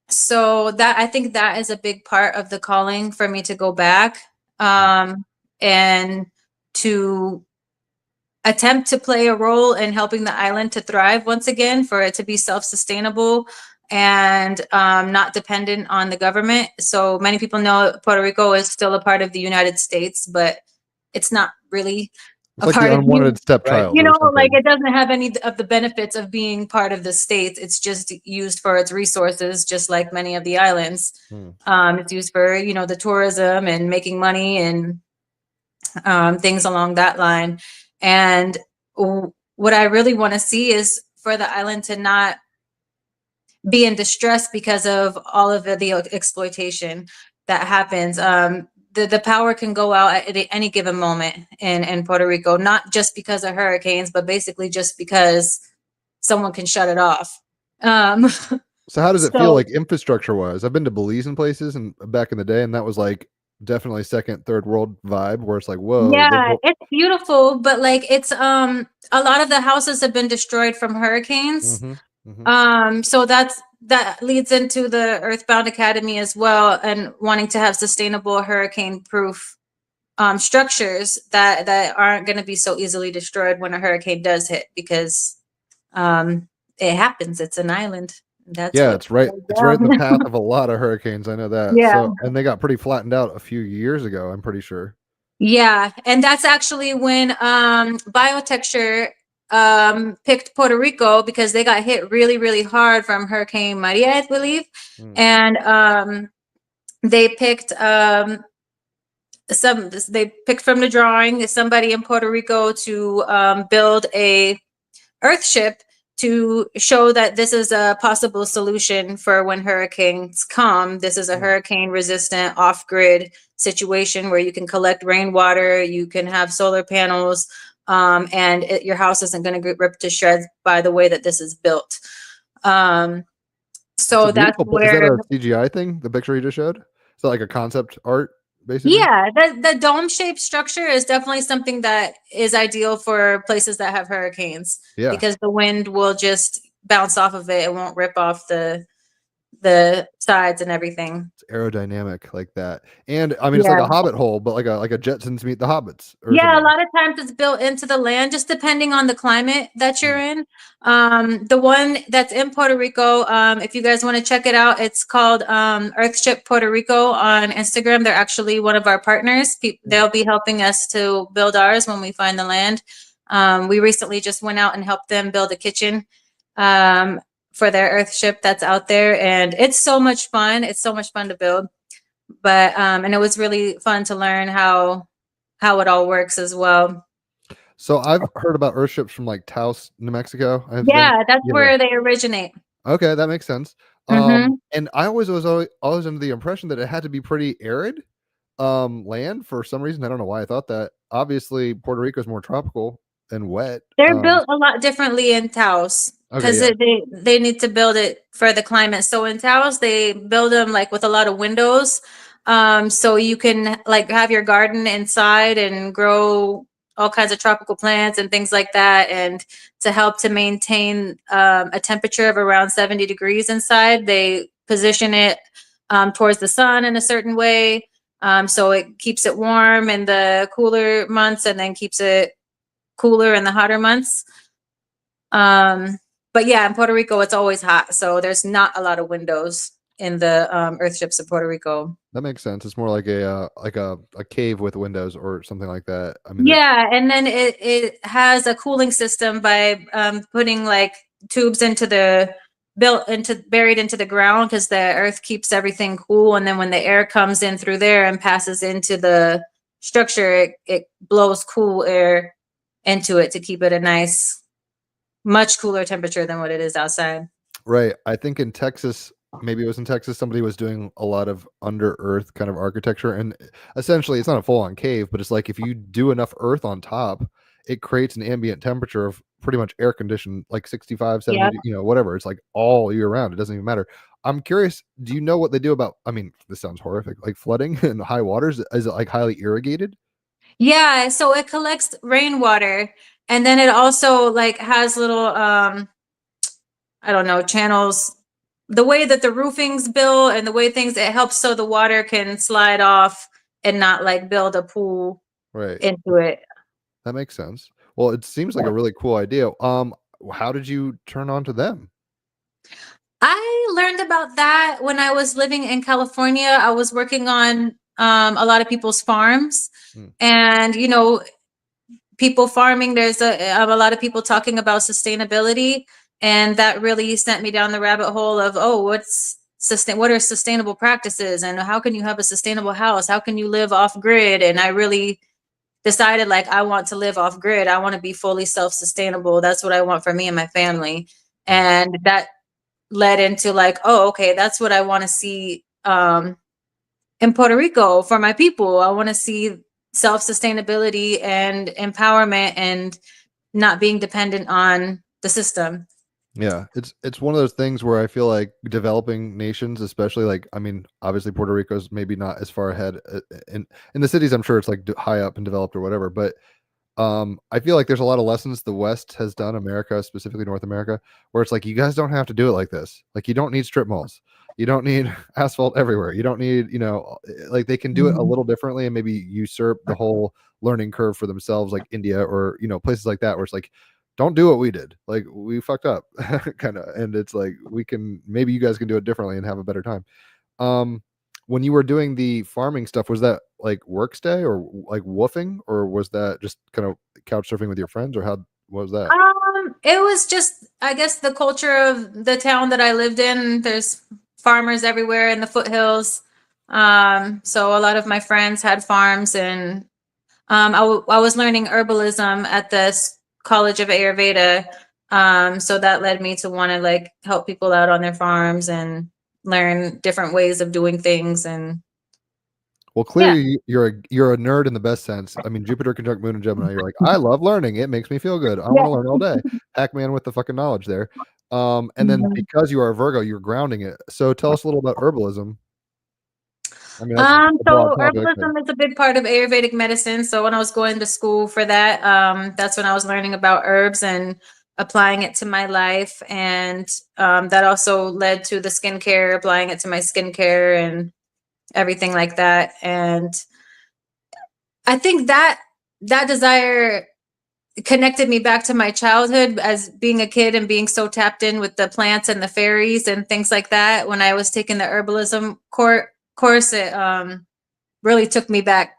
So that, I think that is a big part of the calling for me to go back, and to attempt to play a role in helping the island to thrive once again, for it to be self-sustainable and not dependent on the government. So many people know Puerto Rico is still a part of the United States, but it's not really It's like the unwanted stepchild. you or know, something. like it doesn't have any of the benefits of being part of the states. It's just used for its resources, just like many of the islands. It's used for, you know, the tourism and making money and things along that line. And what I really want to see is for the island to not be in distress because of all of the exploitation that happens. The power can go out at any given moment in Puerto Rico, not just because of hurricanes, but basically just because someone can shut it off. So how does it feel like infrastructure wise? I've been to Belize and places and back in the day, and that was like definitely second, third world vibe where it's like, whoa. Yeah, it's beautiful, but like it's a lot of the houses have been destroyed from hurricanes. So that leads into the Earthbound Academy as well, and wanting to have sustainable hurricane proof structures that aren't going to be so easily destroyed when a hurricane does hit, because it happens. It's an island. That's it's right. It's right in the path of a lot of hurricanes. I know that. Yeah. So, and they got pretty flattened out a few years ago, I'm pretty sure. Yeah, and that's actually when Biotexture picked Puerto Rico, because they got hit really, really hard from Hurricane Maria, I believe. And they picked they picked from the drawing somebody in Puerto Rico to build a Earthship to show that this is a possible solution for when hurricanes come. This is a hurricane resistant off-grid situation where you can collect rainwater, you can have solar panels, and your house isn't going to get ripped to shreds by the way that this is built. So that's where... Is that a CGI thing, the picture you just showed? Is that like a concept art, basically? Yeah, the dome-shaped structure is definitely something that is ideal for places that have hurricanes. Yeah. Because the wind will just bounce off of it. It won't rip off the sides and everything. It's aerodynamic like that. And I mean, it's like a hobbit hole, but like a Jetsons meet the Hobbits. Yeah, a lot of times it's built into the land, just depending on the climate that you're in. The one that's in Puerto Rico, if you guys want to check it out, it's called Earthship Puerto Rico on Instagram. They're actually one of our partners. They'll be helping us to build ours when we find the land. We recently just went out and helped them build a kitchen for their Earthship that's out there, and it's so much fun. It's so much fun to build, but and it was really fun to learn how it all works as well. So I've heard about Earthships from like Taos, New Mexico. That's where they originate. Okay, that makes sense. And I was always under the impression that it had to be pretty arid land for some reason. I don't know why I thought that. Obviously, Puerto Rico is more tropical and wet. They're built a lot differently in Taos, because they need to build it for the climate. So in Taos, they build them like with a lot of windows, so you can like have your garden inside and grow all kinds of tropical plants and things like that. And to help to maintain a temperature of around 70 degrees inside, they position it towards the sun in a certain way, so it keeps it warm in the cooler months and then keeps it cooler in the hotter months. But yeah, in Puerto Rico, it's always hot, so there's not a lot of windows in the Earthships of Puerto Rico. That makes sense. It's more like a cave with windows or something like that. I mean, yeah, and then it has a cooling system by putting like tubes buried into the ground, because the earth keeps everything cool, and then when the air comes in through there and passes into the structure, it blows cool air into it to keep it a nice, much cooler temperature than what it is outside. Right. I think in Texas, maybe it was in Texas, somebody was doing a lot of under earth kind of architecture, and essentially it's not a full on cave, but it's like if you do enough earth on top, it creates an ambient temperature of pretty much air conditioned, like 65, 70, whatever. It's like all year round. It doesn't even matter. I'm curious, do you know what they do about, I mean, this sounds horrific, like flooding and high waters? Is it like highly irrigated? Yeah, so it collects rainwater, And then it also like has little I don't know, channels. The way that the roofing's built and the way things, it helps so the water can slide off and not like build a pool Right. into it. That makes sense. Well, it seems like a really cool idea. How did you turn on to them? I learned about that when I was living in California. I was working on a lot of people's farms, and you know, people farming. There's a lot of people talking about sustainability, and that really sent me down the rabbit hole of what are sustainable practices, and how can you have a sustainable house? How can you live off grid? And I really decided like I want to live off grid. I want to be fully self-sustainable. That's what I want for me and my family. And that led into like, oh, okay, that's what I want to see in Puerto Rico for my people. I want to see self-sustainability and empowerment and not being dependent on the system. Yeah, it's one of those things where I feel like developing nations, especially like, I mean, obviously Puerto Rico's maybe not as far ahead in the cities. I'm sure it's like high up and developed or whatever, but I feel like there's a lot of lessons the West has done, America, specifically North America, where it's like, you guys don't have to do it like this. Like, you don't need strip malls. You don't need asphalt everywhere. You don't need, you know, like they can do it a little differently and maybe usurp the whole learning curve for themselves, like India or, you know, places like that, where it's like, don't do what we did. Like, we fucked up kind of, and it's like, maybe you guys can do it differently and have a better time. When you were doing the farming stuff, was that like work stay or like woofing, or was that just kind of couch surfing with your friends, or what was that? It was just, I guess, the culture of the town that I lived in. There's farmers everywhere in the foothills. So a lot of my friends had farms, and I was learning herbalism at the College of Ayurveda. So that led me to want to like help people out on their farms and learn different ways of doing things. And Well, clearly you're a nerd in the best sense. I mean, Jupiter conjunct Moon and Gemini. You're like, I love learning. It makes me feel good. I want to learn all day. Pac-Man with the fucking knowledge there. And then because you are a Virgo, you're grounding it. So tell us a little about herbalism. I mean, so herbalism is a big part of Ayurvedic medicine. So when I was going to school for that, that's when I was learning about herbs and applying it to my life. And that also led to the skincare, applying it to my skincare and everything like that. And I think that desire connected me back to my childhood as being a kid and being so tapped in with the plants and the fairies and things like that. When I was taking the herbalism course, it really took me back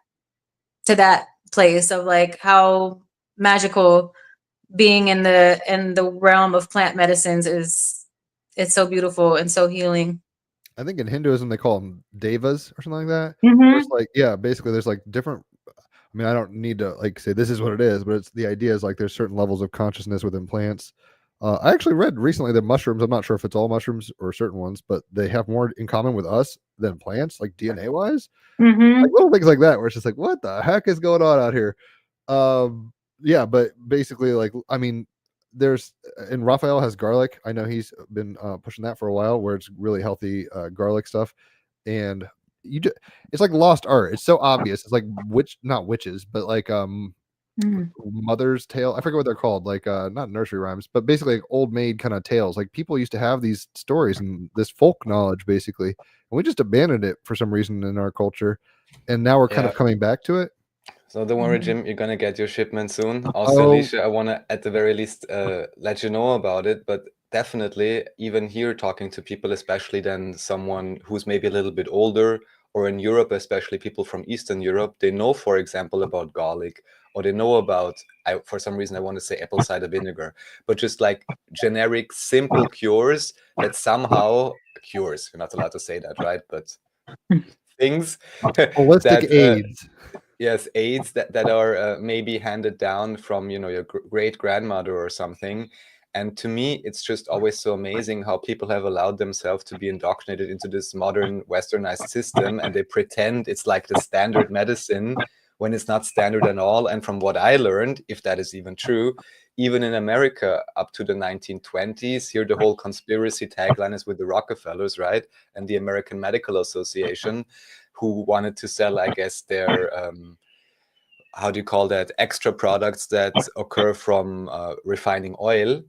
to that place of like how magical being in the realm of plant medicines is. It's so beautiful and so healing. I think in Hinduism they call them devas or something like that. Mhm. It's like, yeah, basically there's like different. I mean, I don't need to like say this is what it is, but it's the idea is like there's certain levels of consciousness within plants. I actually read recently that mushrooms, I'm not sure if it's all mushrooms or certain ones, but they have more in common with us than plants, like DNA wise. Like little things like that, where it's just like, what the heck is going on out here? Yeah, but basically, like, I mean, and Raphael has garlic. I know he's been pushing that for a while, where it's really healthy garlic stuff, and it's like lost art. It's so obvious. It's like not witches, but like mother's tale. I forget what they're called, like not nursery rhymes, but basically like old maid kind of tales. Like people used to have these stories and this folk knowledge basically, and we just abandoned it for some reason in our culture, and now we're kind of coming back to it. So don't worry, Jim, you're gonna get your shipment soon. Also, Alisha, I want to at the very least let you know about it, but definitely even here talking to people, especially then someone who's maybe a little bit older, or in Europe, especially people from Eastern Europe, they know, for example, about garlic, or they know about, for some reason I want to say apple cider vinegar, but just like generic simple cures that somehow cures, you're not allowed to say that, right? But things Holistic aids. Yes, aids that are maybe handed down from, you know, your great grandmother or something. And to me, it's just always so amazing how people have allowed themselves to be indoctrinated into this modern westernized system, and they pretend it's like the standard medicine when it's not standard at all. And from what I learned, if that is even true, even in America up to the 1920s, here the whole conspiracy tagline is with the Rockefellers, right? And the American Medical Association, who wanted to sell, I guess, their how do you call that, extra products that occur from refining oil,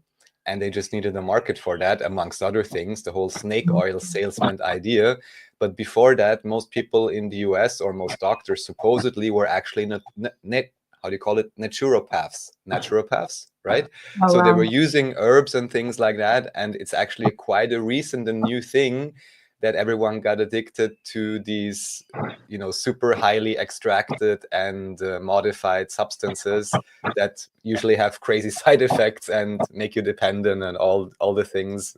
and they just needed a market for that, amongst other things, the whole snake oil salesman idea. But before that, most people in the US, or most doctors supposedly, were actually how do you call it, naturopaths, right? Oh, So they wow. were using herbs and things like that, and it's actually quite a recent and new thing that everyone got addicted to these, you know, super highly extracted and modified substances that usually have crazy side effects and make you dependent, and all the things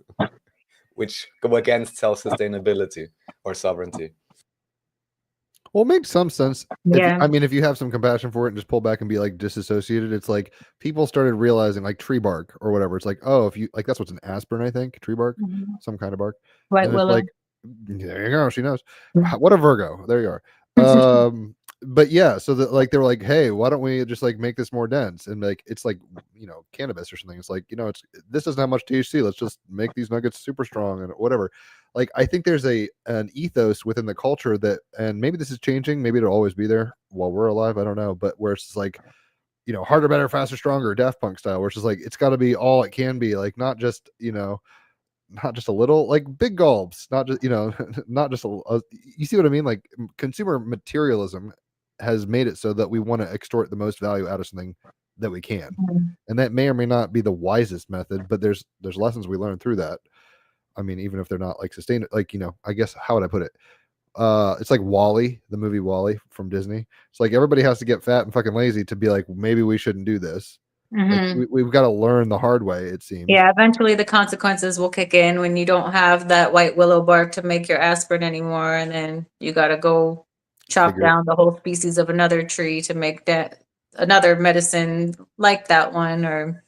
which go against self-sustainability or sovereignty. Well, it makes some sense. Yeah. I mean, if you have some compassion for it and just pull back and be like disassociated, it's like people started realizing, like tree bark or whatever. It's like, oh, if you like, that's what's an aspirin, I think, tree bark, Mhm. some kind of bark. White And it's willow. like, there you go, she knows. Mhm. What a Virgo. There you are. But yeah, so that like they were like, hey, why don't we just like make this more dense? And like it's like, you know, cannabis or something. It's like, you know, this doesn't have much THC. Let's just make these nuggets super strong and whatever. Like I think there's an ethos within the culture that, and maybe this is changing, maybe it'll always be there while we're alive, I don't know, but where it's just like, you know, harder, better, faster, stronger, Daft Punk style, where it's just like it's got to be all it can be, like not just, you know, not just a little, like big gulps, not just, you know, not just you see what I mean? Like consumer materialism has made it so that we want to extort the most value out of something that we can, and that may or may not be the wisest method, but there's lessons we learn through that. I mean, even if they're not like sustained, like, you know, I guess, how would I put it? It's like Wall-E, the movie Wall-E from Disney. It's like everybody has to get fat and fucking lazy to be like, maybe we shouldn't do this. Like Mhm. we've got to learn the hard way, it seems. Yeah, eventually the consequences will kick in when you don't have that white willow bark to make your aspirin anymore, and then you got to go chop Figure it. down the whole species of another tree to make that another medicine like that one, or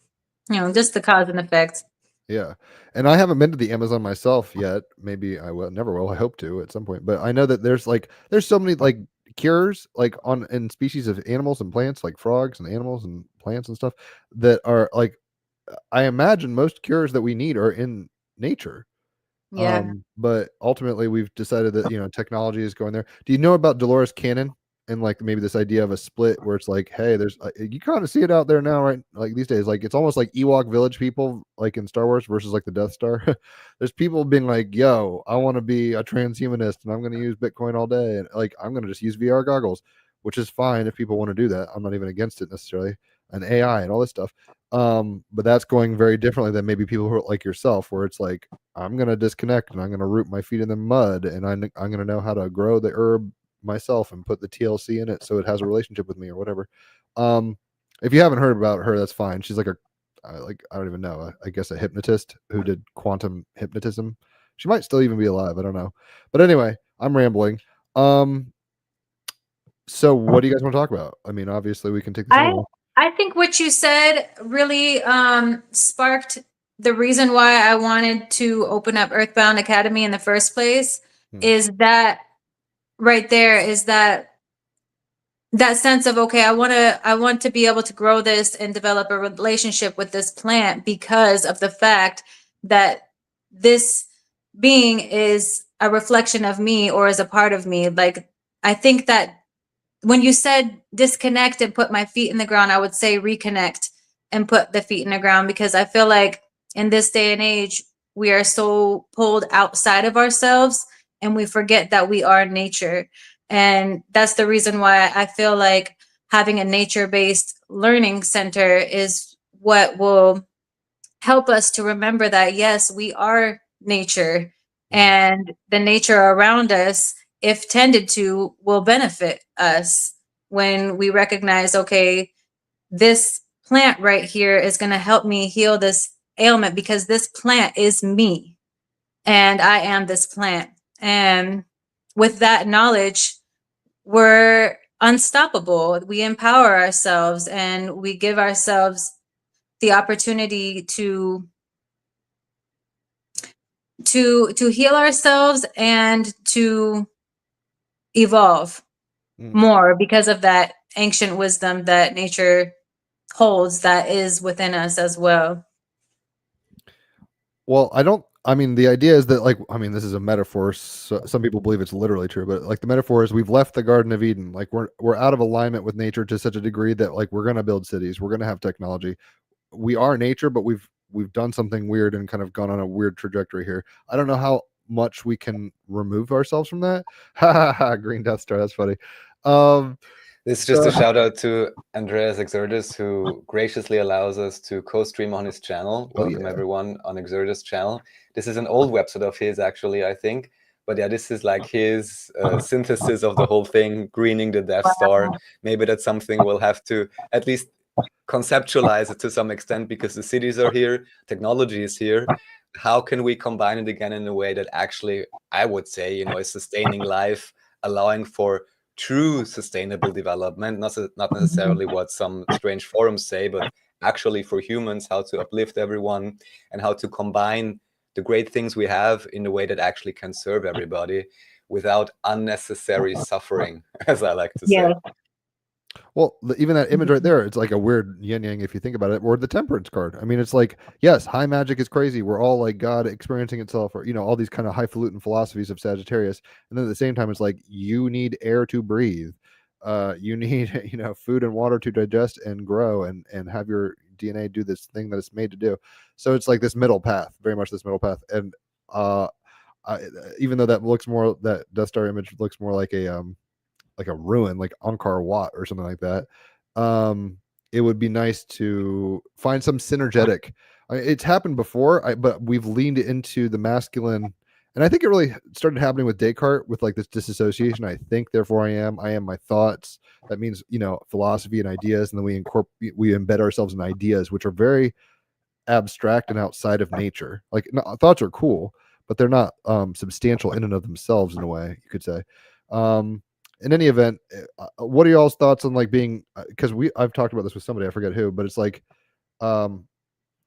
you know, just the cause and effect. Yeah. And I haven't been to the Amazon myself yet. Maybe I will, never will. I hope to at some point. But I know that there's so many like cures like on in species of animals and plants, like frogs and animals and plants and stuff, that are like, I imagine most cures that we need are in nature. Yeah. But ultimately we've decided that, you know, technology is going there. Do you know about Dolores Cannon and like maybe this idea of a split where it's like, hey, there's you kind of see it out there now, right? Like these days, like it's almost like Ewok village people, like in Star Wars versus like the Death Star. There's people being like, yo, I want to be a transhumanist and I'm going to use Bitcoin all day, and like I'm going to just use VR goggles, which is fine if people want to do that. I'm not even against it necessarily, and AI and all this stuff. But that's going very differently than maybe people who are like yourself, where it's like, I'm going to disconnect and I'm going to root my feet in the mud, and I'm going to know how to grow the herb myself and put the TLC in it so it has a relationship with me or whatever. If you haven't heard about her, that's fine. She's like I don't even know. I guess a hypnotist who did quantum hypnotism. She might still even be alive. I don't know. But anyway, I'm rambling. So what do you guys want to talk about? I mean, obviously we can take this on. I think what you said really sparked the reason why I wanted to open up Earthbound Academy in the first place. Is that right there, is that sense of, okay, I want to be able to grow this and develop a relationship with this plant because of the fact that this being is a reflection of me or is a part of me. Like, I think that when you said disconnect and put my feet in the ground, I would say reconnect and put the feet in the ground, because I feel like in this day and age, we are so pulled outside of ourselves and we forget that we are nature. And that's the reason why I feel like having a nature-based learning center is what will help us to remember that, yes, we are nature, and the nature around us, if tended to, will benefit us when we recognize, okay, this plant right here is going to help me heal this ailment because this plant is me and I am this plant. And with that knowledge, we're unstoppable. We empower ourselves and we give ourselves the opportunity to heal ourselves and to evolve more because of that ancient wisdom that nature holds that is within us as well. Well, I mean, the idea is that, like, I mean, this is a metaphor. So some people believe it's literally true, but like the metaphor is we've left the Garden of Eden. Like we're out of alignment with nature to such a degree that like we're gonna build cities, we're gonna have technology. We are nature, but we've done something weird and kind of gone on a weird trajectory here. I don't know how much we can remove ourselves from that. Ha ha ha! Green Death Star. That's funny. This is just a shout out to Andreas Xirtus, who graciously allows us to co-stream on his channel. Welcome everyone on Xirtus' channel. This is an old website of his, actually, I think. But yeah, this is like his synthesis of the whole thing, greening the Death Star. Maybe that's something we'll have to at least conceptualize it to some extent, because the cities are here, technology is here. How can we combine it again in a way that actually, I would say, you know, is sustaining life, allowing for true sustainable development, not necessarily what some strange forums say, but actually for humans, how to uplift everyone and how to combine the great things we have in a way that actually can serve everybody without unnecessary suffering, as I like to say. Well, even that image right there, it's like a weird yin yang if you think about it. Or the temperance card. I mean, it's like, yes, high magic is crazy. We're all like God experiencing itself, or, you know, all these kind of highfalutin philosophies of Sagittarius. And then at the same time, it's like you need air to breathe. You need, you know, food and water to digest and grow and have your DNA do this thing that it's made to do. So it's like this middle path, very much this middle path. And even though that looks more, that Death Star image looks more like a ruin, like Angkor Wat or something like that. It would be nice to find some synergetic. It's happened before, but we've leaned into the masculine, and I think it really started happening with Descartes, with like this disassociation. I think, therefore I am my thoughts. That means, you know, philosophy and ideas, and then we embed ourselves in ideas, which are very abstract and outside of nature. Like, no, thoughts are cool, but they're not substantial in and of themselves, in a way you could say. In any event, what are y'all's thoughts on like being, because I've talked about this with somebody, I forget who, but it's like,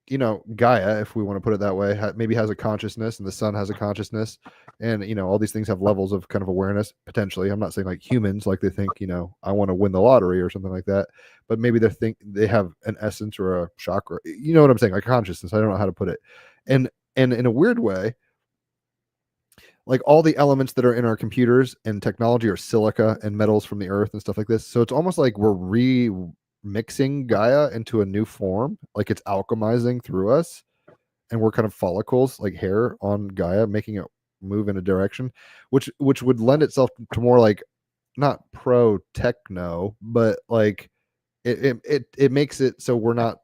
you know, Gaia, if we want to put it that way, maybe has a consciousness, and the sun has a consciousness, and, you know, all these things have levels of kind of awareness potentially. I'm not saying like humans, like they think, you know, I want to win the lottery or something like that, but maybe they have an essence or a chakra, you know what I'm saying, like consciousness. I don't know how to put it, and in a weird way, like all the elements that are in our computers and technology are silica and metals from the earth and stuff like this. So it's almost like we're remixing Gaia into a new form, like it's alchemizing through us, and we're kind of follicles, like hair on Gaia, making it move in a direction, which would lend itself to more like, not pro techno, but like it makes it so we're not.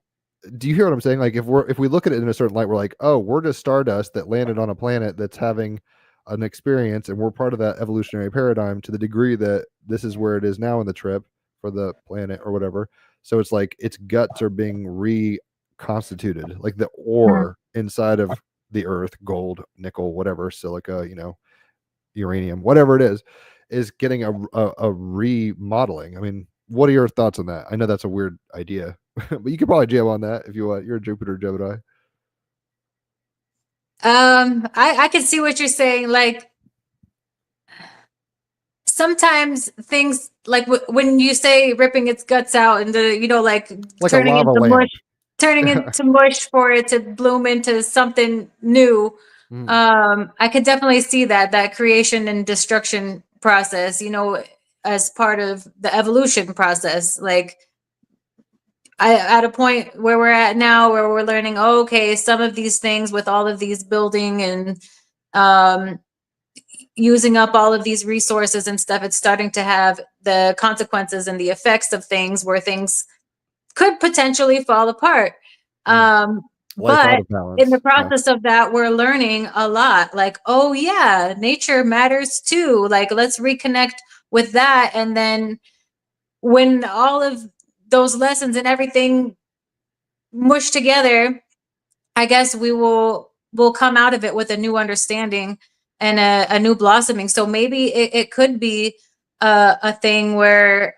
Do you hear what I'm saying? Like if we look at it in a certain light, we're like, oh, we're just stardust that landed on a planet that's having an experience, and we're part of that evolutionary paradigm to the degree that this is where it is now in the trip for the planet or whatever. So it's like its guts are being reconstituted, like the ore inside of the earth, gold, nickel, whatever, silica, you know, uranium, whatever it is getting a remodeling. I mean, what are your thoughts on that? I know that's a weird idea, but you could probably jam on that if you want. You're a Jupiter Gemini. I can see what you're saying. Like sometimes things like when you say ripping its guts out and the, you know, like turning into mush, turning into mush for it to bloom into something new. I could definitely see that creation and destruction process, you know, as part of the evolution process. Like at a point where we're at now, where we're learning, oh, okay, some of these things with all of these building and using up all of these resources and stuff, it's starting to have the consequences and the effects of things where things could potentially fall apart. But in the process of that, we're learning a lot. Like, oh yeah, nature matters too. Like, let's reconnect with that. And then when all of those lessons and everything mush together, I guess we'll come out of it with a new understanding and a new blossoming. So maybe it could be a thing where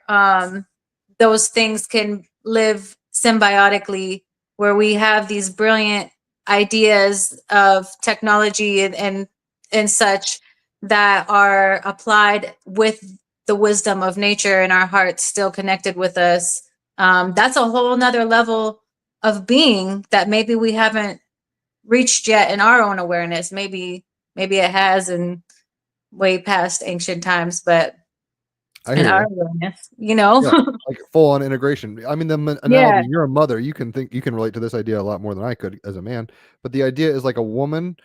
those things can live symbiotically, where we have these brilliant ideas of technology and such that are applied with the wisdom of nature and our hearts still connected with us. That's a whole nother level of being that maybe we haven't reached yet in our own awareness. Maybe it has in way past ancient times, but I in hear our you. awareness, you know. Yeah, like full on integration. I mean, the Yeah. analogy, you're a mother, you can relate to this idea a lot more than I could as a man. But the idea is like a woman,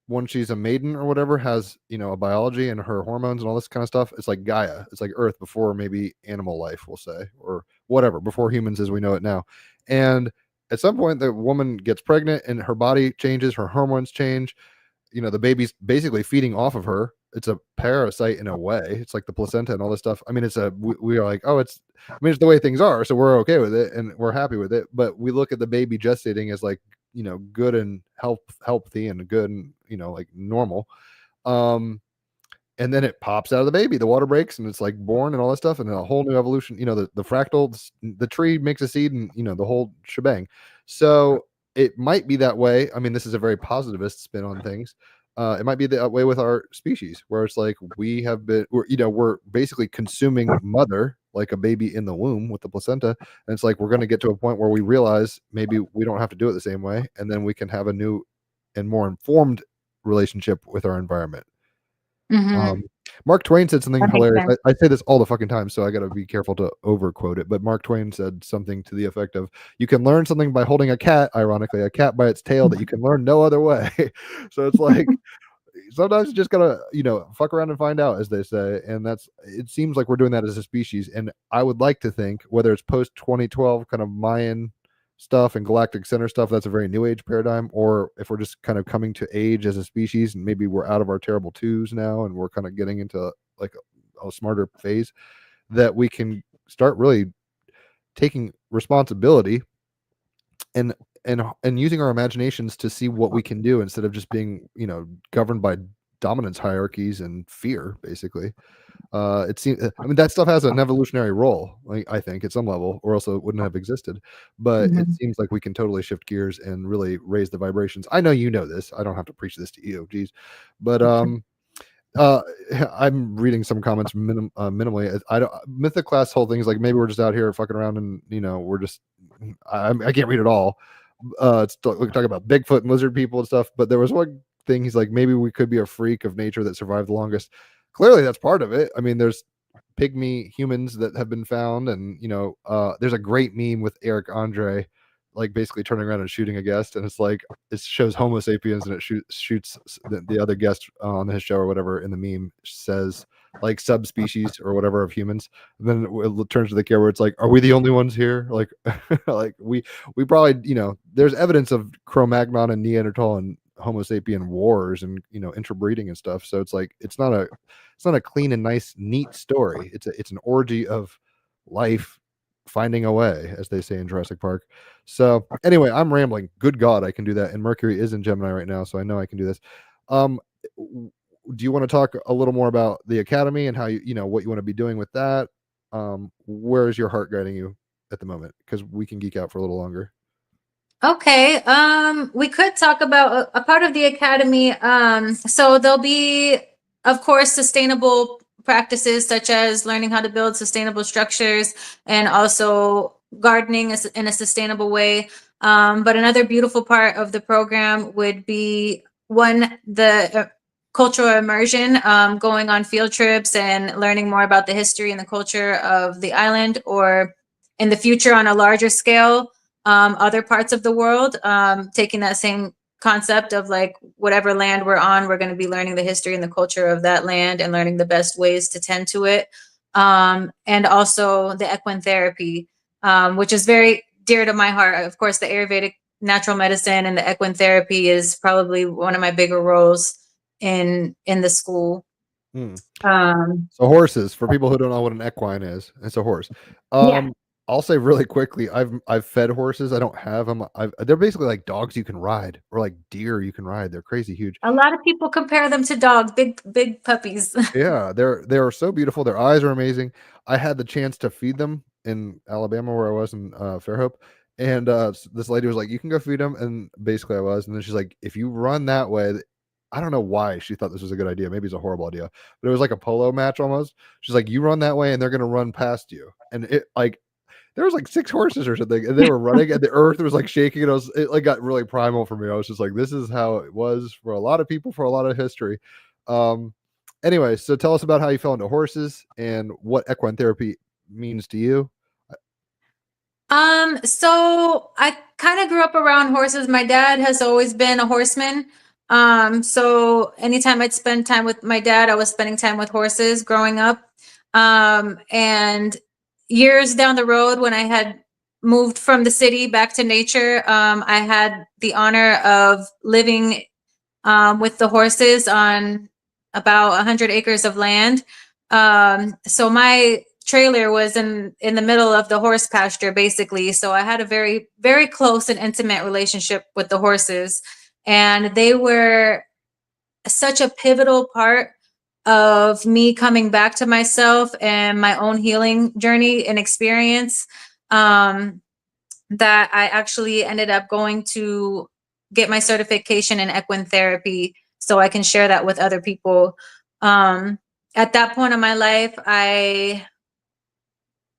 when she's a maiden or whatever, has, you know, a biology and her hormones and all this kind of stuff. It's like Gaia. It's like Earth before maybe animal life, we'll say, or whatever, before humans as we know it now. And at some point, the woman gets pregnant and her body changes, her hormones change. You know, the baby's basically feeding off of her. It's a parasite in a way. It's like the placenta and all this stuff. I mean, we are like, oh, I mean, it's the way things are, so we're okay with it and we're happy with it. But we look at the baby gestating as like, you know, good and healthy and good and, you know, like normal. Um, and then it pops out of the baby, the water breaks and it's like born and all that stuff, and a whole new evolution. You know, the fractal, the tree makes a seed, and you know, the whole shebang. So it might be that way. I mean, this is a very positivist spin on things. It might be that way with our species, where it's like we're basically consuming mother like a baby in the womb with the placenta, and it's like we're going to get to a point where we realize maybe we don't have to do it the same way, and then we can have a new and more informed relationship with our environment. Hmm. Mark Twain said something That makes hilarious. sense. I say this all the fucking time, so I got to be careful to overquote it. But Mark Twain said something to the effect of, "You can learn something by holding a cat, ironically, a cat by its tail that you can learn no other way." So it's like sometimes you just gotta, you know, fuck around and find out, as they say. And it seems like we're doing that as a species. And I would like to think, whether it's post 2012 kind of Mayan stuff and galactic center stuff, that's a very new age paradigm, or if we're just kind of coming to age as a species and maybe we're out of our terrible twos now and we're kind of getting into like a smarter phase, that we can start really taking responsibility and and using our imaginations to see what we can do instead of just being, you know, governed by dominance hierarchies and fear, basically. It seems, I mean, that stuff has an evolutionary role, like, I think, at some level, or else it wouldn't have existed. But it Hmm. seems like we can totally shift gears and really raise the vibrations. I know you know this. I don't have to preach this to you, geez. But uh, I'm reading some comments minimally. I don't mythic class whole things like maybe we're just out here fucking around and, you know, we're just I can't read it all. We talk about Bigfoot and lizard people and stuff, but there was one thing he's like, maybe we could be a freak of nature that survived the longest. Clearly, that's part of it. I mean, there's pygmy humans that have been found, and you know, there's a great meme with Eric Andre, like basically turning around and shooting a guest, and it's like it shows Homo sapiens, and it shoots the other guest on his show or whatever. In the meme says like subspecies or whatever of humans, and then it turns to the camera. It's like, are we the only ones here? Like, like we probably, you know, there's evidence of Cro-Magnon and Neanderthal and Homo sapien wars and, you know, interbreeding and stuff. So it's like it's not a clean and nice, neat story. It's an orgy of life finding a way, as they say in Jurassic Park. So anyway, I'm rambling. Good God, I can do that. And Mercury is in Gemini right now, so I know I can do this. Um, do you want to talk a little more about the Academy and how you know what you want to be doing with that? Where is your heart guiding you at the moment? Because we can geek out for a little longer. Okay. We could talk about a part of the academy. So there'll be, of course, sustainable practices such as learning how to build sustainable structures and also gardening in a sustainable way. But another beautiful part of the program would be the cultural immersion, going on field trips and learning more about the history and the culture of the island, or in the future on a larger scale, other parts of the world, taking that same concept of like whatever land we're on, we're going to be learning the history and the culture of that land and learning the best ways to tend to it. And also the equine therapy, which is very dear to my heart. Of course, the Ayurvedic natural medicine and the equine therapy is probably one of my bigger roles in the school. Hmm. Um, So horses, for people who don't know what an equine is, it's a horse. yeah. I'll say really quickly, I've fed horses. I don't have them. They're basically like dogs you can ride, or like deer you can ride. They're crazy huge. A lot of people compare them to dogs, big puppies. Yeah, they are so beautiful. Their eyes are amazing. I had the chance to feed them in Alabama, where I was in Fairhope, and this lady was like, "You can go feed them," and basically I was, and then she's like, "If you run that way." I don't know why she thought this was a good idea. Maybe it's a horrible idea, but it was like a polo match almost. She's like, "You run that way, and they're gonna run past you." And it like there was like 6 horses or something, and they were running, and the earth was like shaking, and it like got really primal for me. I was just like, this is how it was for a lot of people for a lot of history. Anyway, so tell us about how you fell into horses and what equine therapy means to you. So I kind of grew up around horses. My dad has always been a horseman. So anytime I'd spend time with my dad, I was spending time with horses growing up. And years down the road, when I had moved from the city back to nature, I had the honor of living with the horses on about 100 acres of land. So my trailer was in the middle of the horse pasture, basically. So I had a very, very close and intimate relationship with the horses, and they were such a pivotal part of me coming back to myself and my own healing journey and experience, that I actually ended up going to get my certification in equine therapy so I can share that with other people. At that point in my life, I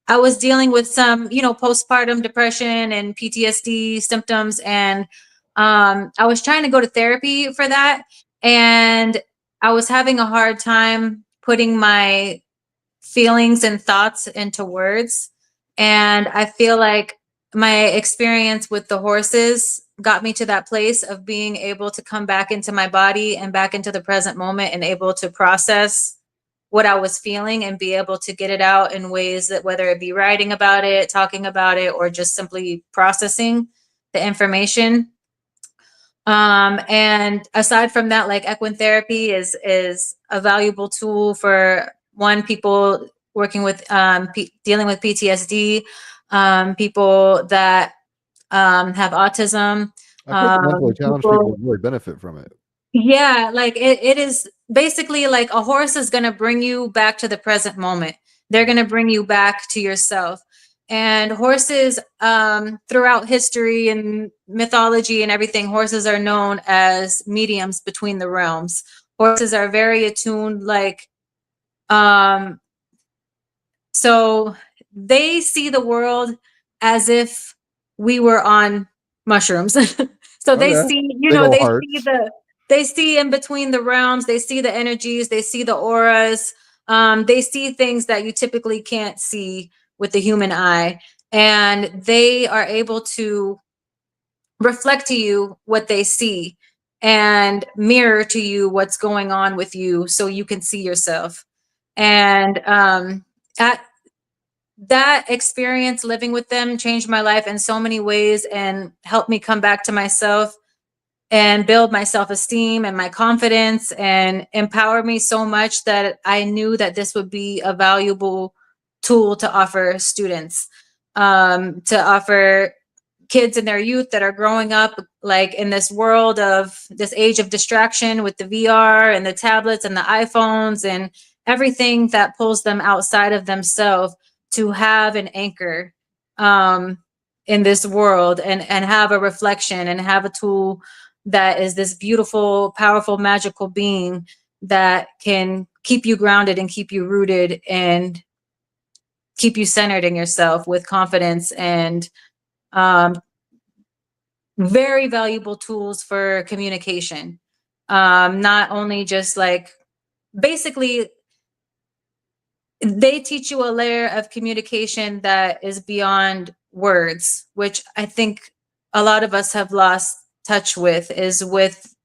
was dealing with some, postpartum depression and PTSD symptoms, and I was trying to go to therapy for that, and I was having a hard time putting my feelings and thoughts into words. And I feel like my experience with the horses got me to that place of being able to come back into my body and back into the present moment and able to process what I was feeling and be able to get it out in ways that, whether it be writing about it, talking about it, or just simply processing the information. And aside from that, like, equine therapy is a valuable tool for people working with dealing with PTSD, people that have autism. I heard that mentally challenged people People, really benefit from it. yeah, like it is basically like a horse is going to bring you back to the present moment. They're going to bring you back to yourself. And horses, throughout history and mythology and everything, horses are known as mediums between the realms. Horses are very attuned, like, so they see the world as if we were on mushrooms. So they Okay. see, Big ol' hearts. they see in between the realms, they see the energies, they see the auras, they see things that you typically can't see with the human eye. And they are able to reflect to you what they see and mirror to you what's going on with you so you can see yourself. And at that experience living with them changed my life in so many ways and helped me come back to myself and build my self-esteem and my confidence and empower me so much that I knew that this would be a valuable tool to offer students, to offer kids in their youth that are growing up like in this world of this age of distraction with the VR and the tablets and the iPhones and everything that pulls them outside of themselves, to have an anchor in this world and have a reflection and have a tool that is this beautiful, powerful, magical being that can keep you grounded and keep you rooted and keep you centered in yourself with confidence, and very valuable tools for communication. Not only just like, basically, they teach you a layer of communication that is beyond words, which I think a lot of us have lost touch with, is with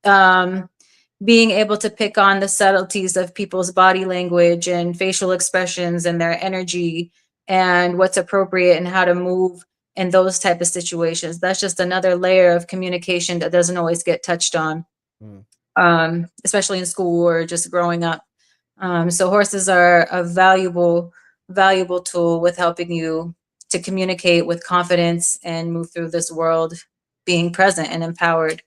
being able to pick on the subtleties of people's body language and facial expressions and their energy and what's appropriate and how to move in those type of situations. That's just another layer of communication that doesn't always get touched on, especially in school or just growing up. So horses are a valuable tool with helping you to communicate with confidence and move through this world being present and empowered.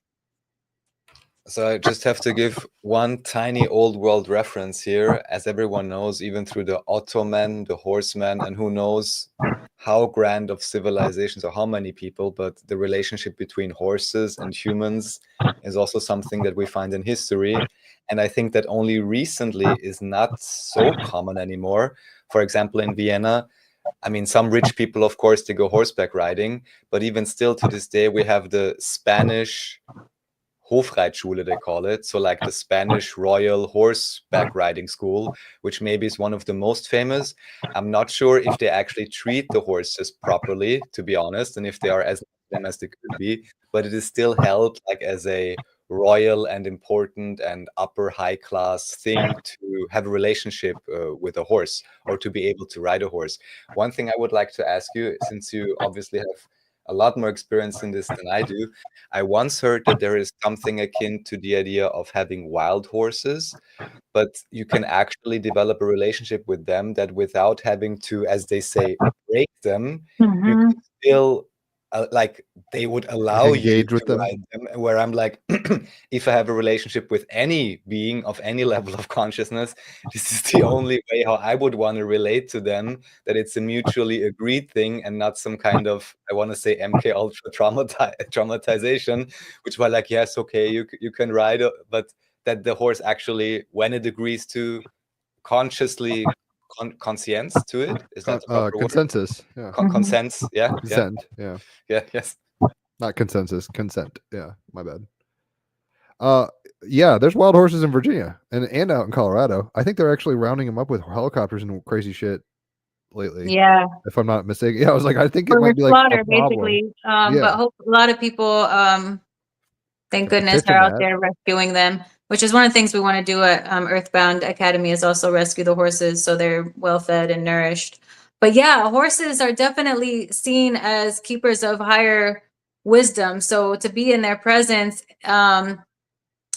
So I just have to give one tiny old world reference here. As everyone knows, even through the Ottoman, the horseman, and who knows how grand of civilizations or how many people, but the relationship between horses and humans is also something that we find in history. And I think that only recently is not so common anymore. For example, in Vienna, I mean, some rich people, of course, they go horseback riding, but even still to this day, we have the Spanish Hofreitschule, they call it. So like the Spanish Royal Horseback Riding School, which maybe is one of the most famous. I'm not sure if they actually treat the horses properly, to be honest, and if they are as them as they could be, but it is still held like as a royal and important and upper high class thing to have a relationship with a horse or to be able to ride a horse. One thing I would like to ask you, since you obviously have a lot more experience in this than I do, I once heard that there is something akin to the idea of having wild horses, but you can actually develop a relationship with them that without having to, as they say, break them, you Mhm. can still like they would allow you Engage with to them. ride them. Where I'm like, if I have a relationship with any being of any level of consciousness, this is the only way how I would want to relate to them, that it's a mutually agreed thing and not some kind of, I want to say, MK Ultra traumatization, which were like, yes, okay, you can ride, but that the horse actually, when it agrees to consciously conscience to it, is that the proper word? Consensus. Yeah. Consents, yeah, Consent. Yeah. yes. Not consensus. Consent. Yeah. My bad. Yeah, there's wild horses in Virginia and out in Colorado. I think they're actually rounding them up with helicopters and crazy shit lately, Yeah, if I'm not mistaken. Yeah, I was like, I think it for might be like a slaughter, problem. basically. Yeah. But hope a lot of people, thank They're goodness, pitching are out that. there rescuing them, which is one of the things we want to do at Earthbound Academy, is also rescue the horses so they're well fed and nourished. But yeah, horses are definitely seen as keepers of higher wisdom. So to be in their presence,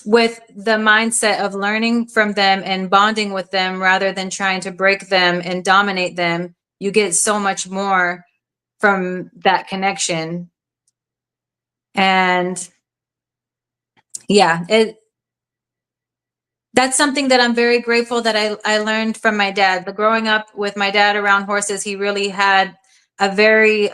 with the mindset of learning from them and bonding with them rather than trying to break them and dominate them, you get so much more from that connection. And yeah, that's something that I'm very grateful that I learned from my dad. But growing up with my dad around horses, he really had a very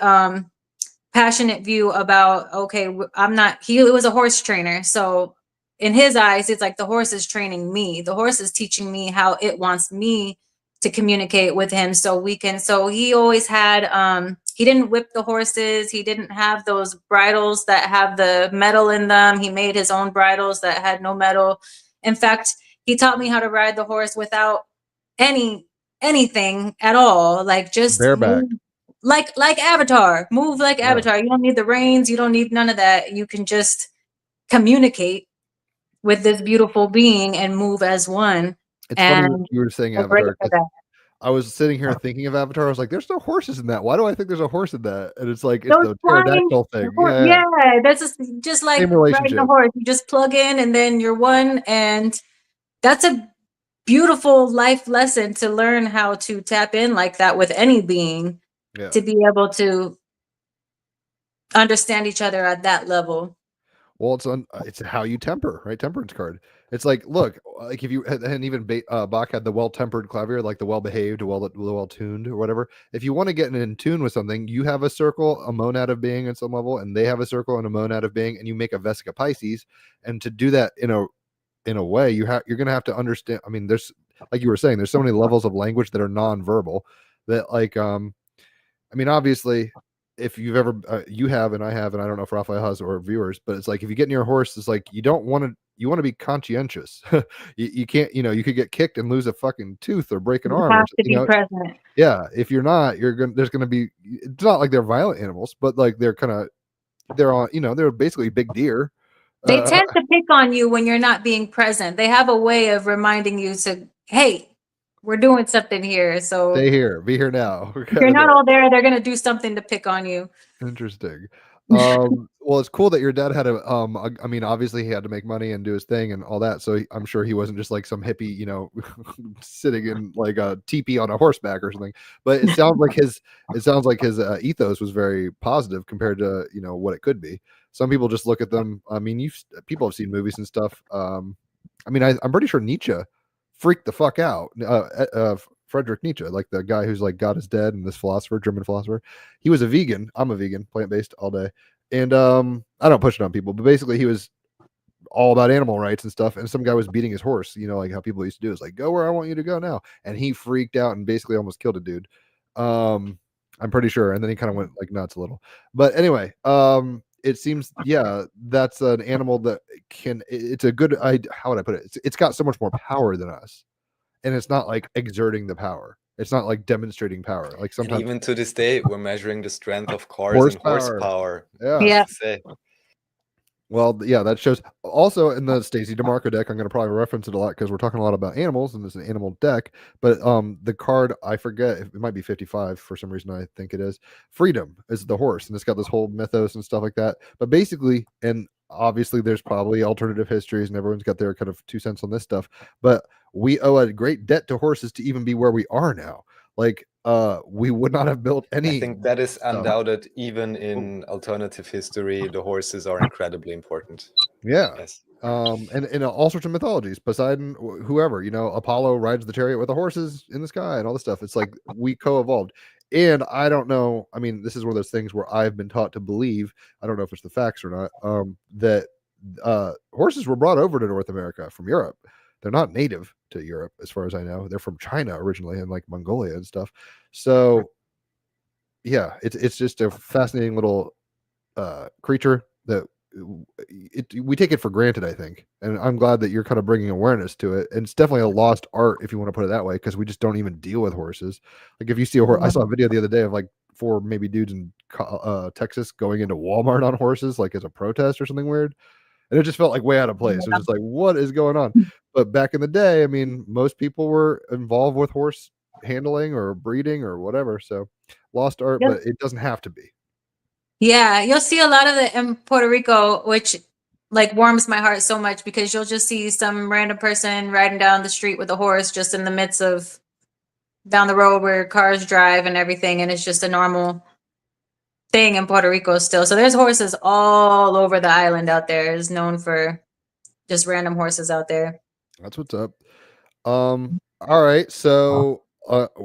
passionate view about, okay, I'm not, he was a horse trainer. So in his eyes, it's like the horse is training me. The horse is teaching me how it wants me to communicate with him. So he always had, he didn't whip the horses. He didn't have those bridles that have the metal in them. He made his own bridles that had no metal. In fact, he taught me how to ride the horse without anything at all. Like just Bareback. move like Avatar. Move like Yeah. Avatar. You don't need the reins, you don't need none of that. You can just communicate with this beautiful being and move as one. It's funny And you were saying we're great Avatar for 'cause that. I was sitting here thinking of Avatar. I was like, there's no horses in that. Why do I think there's a horse in that? And it's like, it's Those the flying pterodactyl thing. yeah, that's just like Same riding a relationship. horse. You just plug in and then you're one. And that's a beautiful life lesson to learn how to tap in like that with any being, Yeah. to be able to understand each other at that level. Well, it's how you temper, right? Temperance card. It's like, look, like if you and even Bach had the well-tempered clavier, like the well-behaved, well-tuned, or whatever. If you want to get in tune with something, you have a circle, a monad of being at some level, and they have a circle and a monad of being, and you make a Vesica Pisces. And to do that in a way, you're gonna have to understand. I mean, there's, like you were saying, there's so many levels of language that are non-verbal that, like, I mean, obviously, if you've ever, you have, and I have, and I don't know if Raphael has or viewers, but it's like if you get in your horse, it's like you want to be conscientious. you can't, you could get kicked and lose a fucking tooth or break an You arm. have Or, to be present. yeah. If you're not, there's gonna be. It's not like they're violent animals, but like they're on, they're basically big deer. They tend to pick on you when you're not being present. They have a way of reminding you to, hey, we're doing something here. So Stay here, be here now. if you're not all there, they're gonna do something to pick on you. Interesting. Well, it's cool that your dad had I mean, obviously he had to make money and do his thing and all that. So I'm sure he wasn't just like some hippie, sitting in like a teepee on a horseback or something. But it sounds like his ethos was very positive compared to, what it could be. Some people just look at them. I mean, people have seen movies and stuff. I mean, I'm pretty sure Nietzsche freaked the fuck out. Friedrich Nietzsche, like the guy who's like God is dead, and this philosopher, German philosopher, he was a vegan. I'm a vegan, plant-based all day. And I don't push it on people, but basically he was all about animal rights and stuff. And some guy was beating his horse, like how people used to do. It's like, go where I want you to go now. And he freaked out and basically almost killed a dude. I'm pretty sure. And then he kind of went like nuts a little. But anyway, it seems, yeah, that's an animal that it's a good, how would I put it? It's got so much more power than us. And it's not like exerting the power. It's not like demonstrating power. Like And sometimes even to this day, we're measuring the strength of cars and horsepower. horsepower. Yeah. Yeah. Say. Well, yeah, that shows also in the Stacey DeMarco deck. I'm going to probably reference it a lot because we're talking a lot about animals and it's an animal deck. But the card, I forget, it might be 55 for some reason. I think it is. Freedom is the horse, and it's got this whole mythos and stuff like that. But basically, and obviously, there's probably alternative histories, and everyone's got their kind of 2 cents on this stuff. But we owe a great debt to horses to even be where we are now. Like, we would not have built any. I think that is undoubted. Even in alternative history, the horses are incredibly important. Yeah. Yes. And in all sorts of mythologies, Poseidon, whoever, Apollo rides the chariot with the horses in the sky and all this stuff. It's like we co-evolved. And I don't know. I mean, this is one of those things where I've been taught to believe, I don't know if it's the facts or not, that horses were brought over to North America from Europe. They're not native to Europe, as far as I know. They're from China originally and like Mongolia and stuff. So yeah, it's just a fascinating little creature that we take it for granted, I think. And I'm glad that you're kind of bringing awareness to it. And it's definitely a lost art, if you want to put it that way, because we just don't even deal with horses. Like if you see a horse, I saw a video the other day of like 4 maybe dudes in Texas going into Walmart on horses, like as a protest or something weird. And it just felt like way out of place. It was just like, what is going on? But back in the day, I mean, most people were involved with horse handling or breeding or whatever. So lost art, but it doesn't have to be. Yeah, you'll see a lot of it in Puerto Rico, which like warms my heart so much because you'll just see some random person riding down the street with a horse just in the midst of down the road where cars drive and everything. And it's just a normal thing in Puerto Rico still. So there's horses all over the island out there. It's known for just random horses out there. That's what's up. All right. So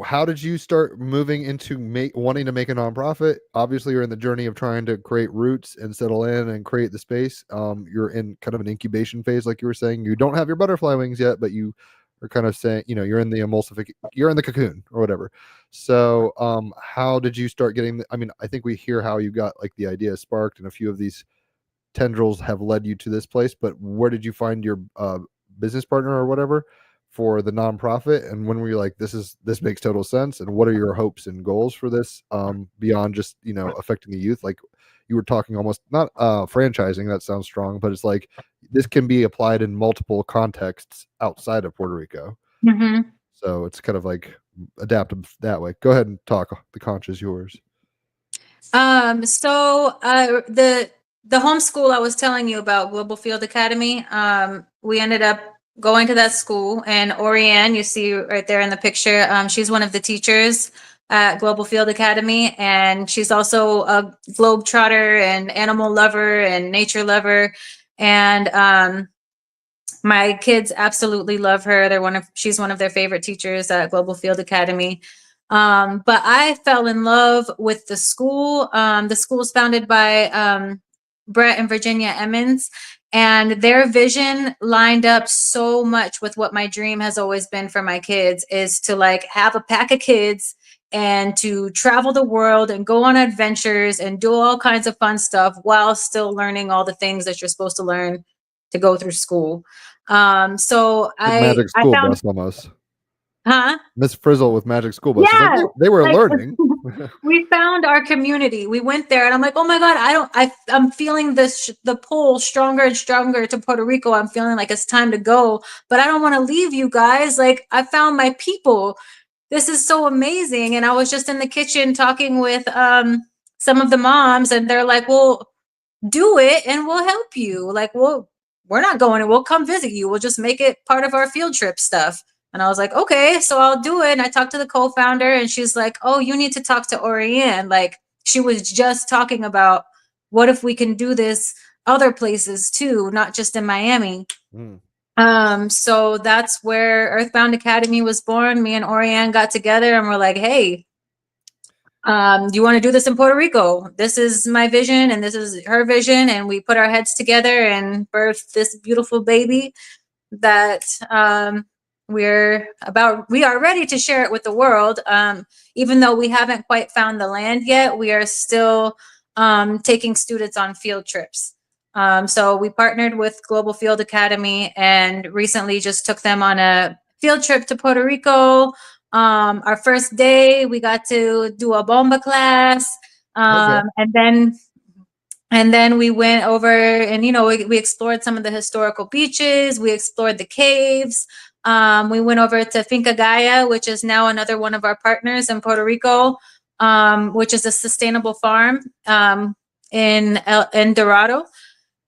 how did you start moving into wanting to make a nonprofit? Obviously, you're in the journey of trying to create roots and settle in and create the space. You're in kind of an incubation phase, like you were saying. You don't have your butterfly wings yet, but you are kind of saying, you're in the you're in the cocoon or whatever. So how did you start getting I mean, I think we hear how you got like the idea sparked and a few of these tendrils have led you to this place, but where did you find your business partner or whatever for the nonprofit? And when were you like, this makes total sense? And what are your hopes and goals for this beyond just, affecting the youth? Like you were talking almost not franchising, that sounds strong, but it's like this can be applied in multiple contexts outside of Puerto Rico. Mm-hmm. So it's kind of like adaptive that way. Go ahead and talk. The conch is yours. So the homeschool I was telling you about, Global Field Academy, we ended up going to that school, and Orianne, you see right there in the picture, she's one of the teachers at Global Field Academy, and she's also a globetrotter and animal lover and nature lover. And my kids absolutely love her. She's one of their favorite teachers at Global Field Academy. But I fell in love with the school. The school is founded by Brett and Virginia Emmons, and their vision lined up so much with what my dream has always been for my kids, is to like have a pack of kids and to travel the world and go on adventures and do all kinds of fun stuff while still learning all the things that you're supposed to learn to go through school. So Magic I School found, Bus almost. huh? Miss Frizzle with Magic School Bus. Yeah, Like, they were like, learning. we found our community. We went there and I'm like, oh my God, I'm feeling the pull stronger and stronger to Puerto Rico. I'm feeling like it's time to go, but I don't want to leave you guys. Like I found my people. This is so amazing. And I was just in the kitchen talking with some of the moms, and they're like, well, do it and we'll help you. Like, well, we're not going and we'll come visit you. We'll just make it part of our field trip stuff. And I was like, okay, so I'll do it. And I talked to the co-founder, and she's like, oh, you need to talk to Orianne. Like she was just talking about what if we can do this other places too, not just in Miami. So that's where Earthbound Academy was born. Me and Orianne got together and we're like, hey, you want to do this in Puerto Rico? This is my vision and this is her vision. And we put our heads together and birthed this beautiful baby that we are ready to share it with the world. Even though we haven't quite found the land yet, we are still taking students on field trips. So we partnered with Global Field Academy and recently just took them on a field trip to Puerto Rico. Our first day, we got to do a bomba class. Okay. And then we went over and, we explored some of the historical beaches. We explored the caves. We went over to Finca Gaia, which is now another one of our partners in Puerto Rico, which is a sustainable farm in Dorado.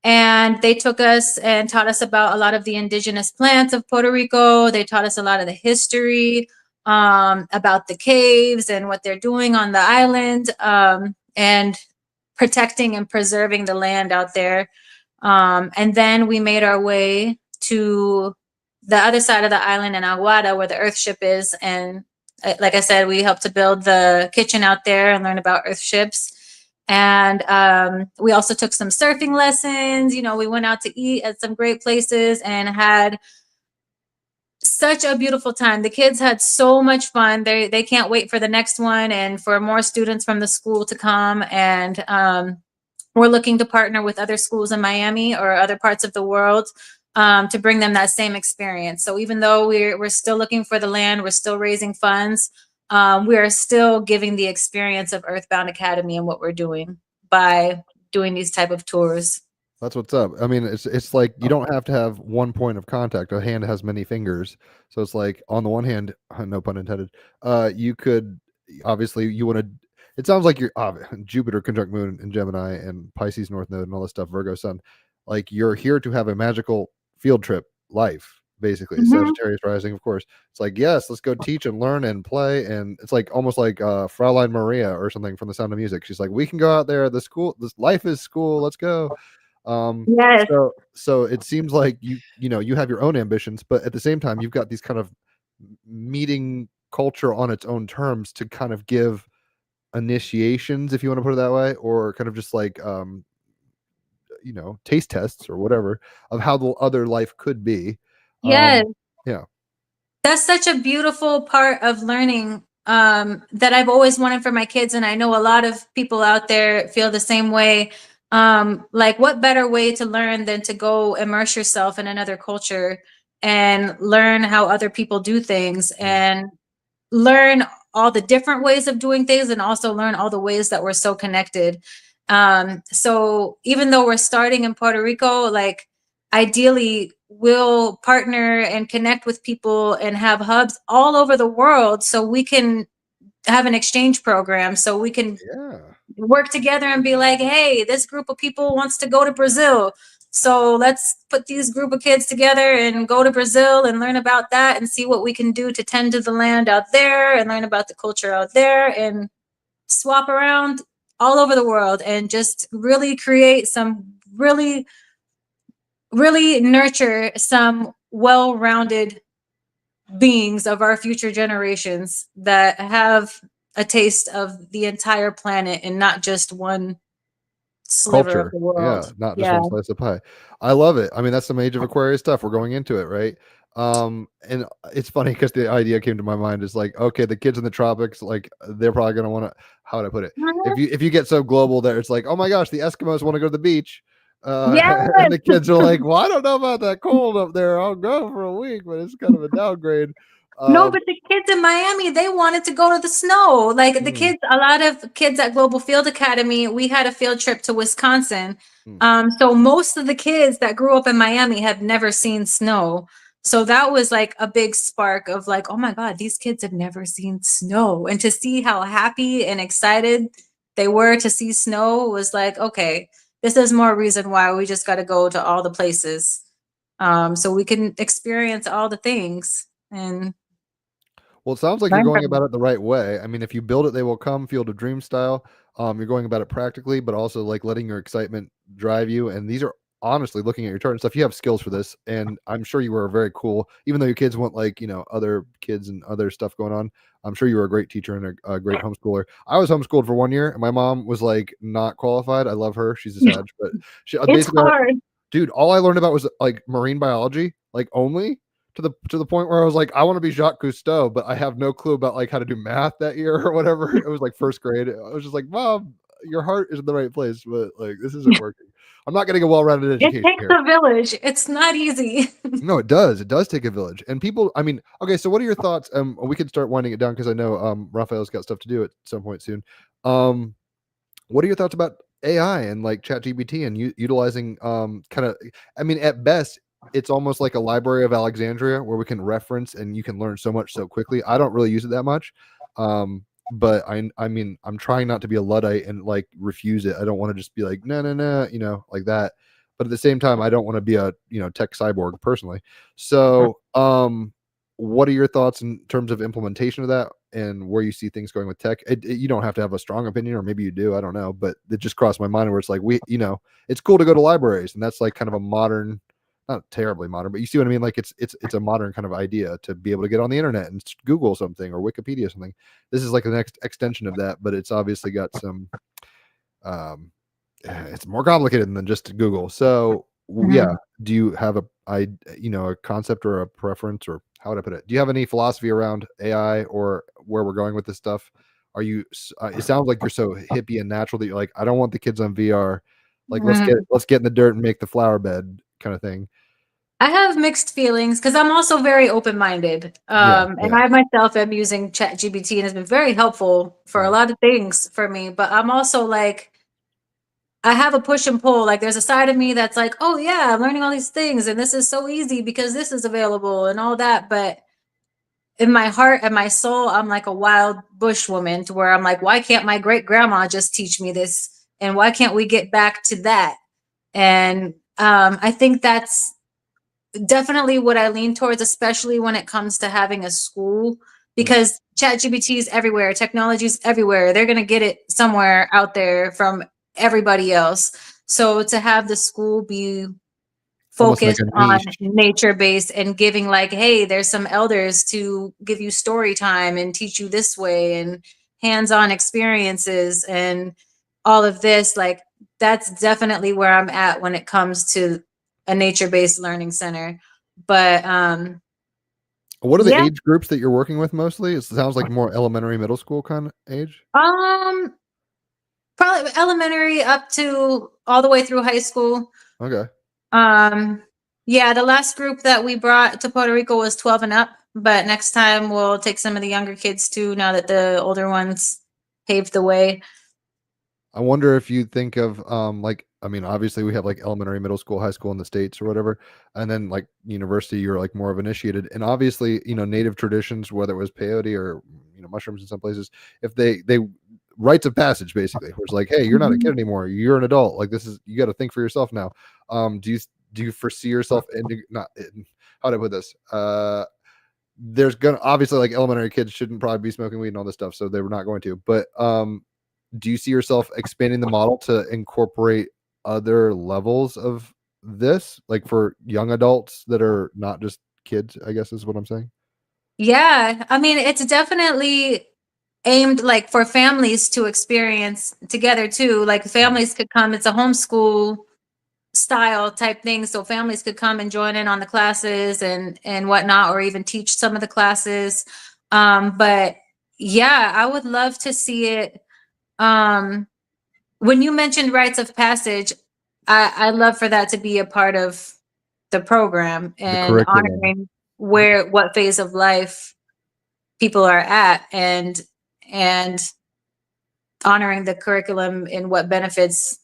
And they took us and taught us about a lot of the indigenous plants of Puerto Rico. They taught us a lot of the history about the caves and what they're doing on the island, and protecting and preserving the land out there. And then we made our way to the other side of the island in Aguada, where the Earthship is. And like I said, we helped to build the kitchen out there and learn about Earthships. And we also took some surfing lessons. We went out to eat at some great places and had such a beautiful time. The kids had so much fun. They can't wait for the next one and for more students from the school to come. And we're looking to partner with other schools in Miami or other parts of the world to bring them that same experience. So even though we're still looking for the land, we're still raising funds, we are still giving the experience of Earthbound Academy and what we're doing by doing these type of tours. That's what's up. I mean, it's like you don't have to have one point of contact. A hand has many fingers. So it's like on the one hand, no pun intended, you could obviously you want to. It sounds like you're Jupiter conjunct Moon in Gemini and Pisces North Node and all this stuff, Virgo Sun. Like you're here to have a magical field trip life, basically. Sagittarius rising, of course. It's like, yes, let's go teach and learn and play. And it's like almost like Fraulein Maria or something from The Sound of Music. She's like, we can go out there. The school, this life is school. Let's go. Yes. So it seems like you have your own ambitions, but at the same time, you've got these kind of meeting culture on its own terms to kind of give initiations, if you want to put it that way, or kind of just like taste tests or whatever of how the other life could be. Yes. Yeah. That's such a beautiful part of learning that I've always wanted for my kids. And I know a lot of people out there feel the same way. Like what better way to learn than to go immerse yourself in another culture and learn how other people do things and learn all the different ways of doing things and also learn all the ways that we're so connected. So even though we're starting in Puerto Rico, like ideally we'll partner and connect with people and have hubs all over the world so we can have an exchange program so we can work together and be like, hey, this group of people wants to go to Brazil. So let's put these group of kids together and go to Brazil and learn about that and see what we can do to tend to the land out there and learn about the culture out there and swap around all over the world and just really create some really nurture some well-rounded beings of our future generations that have a taste of the entire planet and not just one sliver of the world. Not just one slice of pie. I love it. I mean, that's some Age of Aquarius stuff. We're going into it, right? And it's funny because the idea came to my mind is like, okay, the kids in the tropics, like they're probably gonna want to, how would I put it? If you get so global that it's like, oh my gosh, the Eskimos want to go to the beach. And the kids are like, well, I don't know about that cold up there. I'll go for a week, but it's kind of a downgrade. No, but the kids in Miami, they wanted to go to the snow. Like the kids, a lot of kids at Global Field Academy, we had a field trip to Wisconsin. So most of the kids that grew up in Miami have never seen snow. So that was like a big spark of like, oh my God, these kids have never seen snow. And to see how happy and excited they were to see snow was like, okay, this is more reason why we just got to go to all the places so we can experience all the things. And well, it sounds like you're going about it the right way. I mean, if you build it, they will come, Field of Dream style. You're going about it practically, but also like letting your excitement drive you. And these are honestly looking at your chart and stuff. You have skills for this, and I'm sure you were very cool. Even though your kids want like other kids and other stuff going on, I'm sure you were a great teacher and a great homeschooler. I was homeschooled for 1 year, and my mom was like not qualified. I love her; she's a Sag, but she it's hard. Dude, all I learned about was like marine biology, like only to the point where I was like, I want to be Jacques Cousteau, but I have no clue about like how to do math that year or whatever. It was like first grade. I was just like, Mom, your heart is in the right place, but like this isn't working. I'm not getting a well-rounded It education takes here. a village. It's not easy. No, it does. It does take a village. And people, I mean, okay, so what are your thoughts? We could start winding it down because I know Raphael's got stuff to do at some point soon. What are your thoughts about AI and like ChatGPT and utilizing kind of, I mean, at best, it's almost like a library of Alexandria where we can reference and you can learn so much so quickly. I don't really use it that much. But I mean, I'm trying not to be a Luddite and like refuse it. I don't want to just be like, no, you know, like that. But at the same time, I don't want to be a, you know, tech cyborg personally. So, what are your thoughts in terms of implementation of that and where you see things going with tech? You don't have to have a strong opinion, or maybe you do. I don't know, but it just crossed my mind where it's like, you know, it's cool to go to libraries, and that's like kind of a modern, not terribly modern, but you see what I mean? Like it's a modern kind of idea to be able to get on the internet and Google something or Wikipedia or something. This is like the next extension of that, but it's obviously got some, it's more complicated than just Google. So yeah, do you have a concept or a preference, or how would I put it? Do you have any philosophy around AI or where we're going with this stuff? Are you, it sounds like you're so hippie and natural that you're like, I don't want the kids on VR. Like let's get in the dirt and make the flower bed kind of thing. I have mixed feelings because I'm also very open-minded. And I myself am using ChatGPT and it's been very helpful for a lot of things for me. But I'm also like, I have a push and pull. Like there's a side of me that's like, oh yeah, I'm learning all these things and this is so easy because this is available and all that. But in my heart and my soul, I'm like a wild bush woman to where I'm like, why can't my great grandma just teach me this? And why can't we get back to that? And I think that's definitely what I lean towards, especially when it comes to having a school, because ChatGPT is everywhere, technology is everywhere. They're going to get it somewhere out there from everybody else. So to have the school be focused on nature based and giving like, hey, there's some elders to give you story time and teach you this way and hands-on experiences and all of this, like that's definitely where I'm at when it comes to a nature-based learning center. But what are the age groups that you're working with mostly? It sounds like more elementary, middle school kind of age. Probably elementary up to all the way through high school. Okay. Yeah, the last group that we brought to Puerto Rico was 12 and up, but next time we'll take some of the younger kids too, now that the older ones paved the way. I wonder if you think of like, I mean, obviously we have like elementary, middle school, high school in the States or whatever, and then like university, you're like more of initiated, and obviously, you know, native traditions, whether it was peyote or, you know, mushrooms in some places, if they rites of passage basically, where it's like, hey, you're not a kid anymore, you're an adult, like this is, you got to think for yourself now. Do you foresee yourself how do I put this? There's gonna, obviously, like elementary kids shouldn't probably be smoking weed and all this stuff, so they were not going to, but do you see yourself expanding the model to incorporate other levels of this, like for young adults that are not just kids, I guess is what I'm saying? Yeah, I mean, it's definitely aimed like for families to experience together too. Like families could come, it's a homeschool style type thing, so families could come and join in on the classes and whatnot, or even teach some of the classes. But yeah, I would love to see it. When you mentioned rites of passage, I love for that to be a part of the program and honoring what phase of life people are at, and honoring the curriculum and what benefits,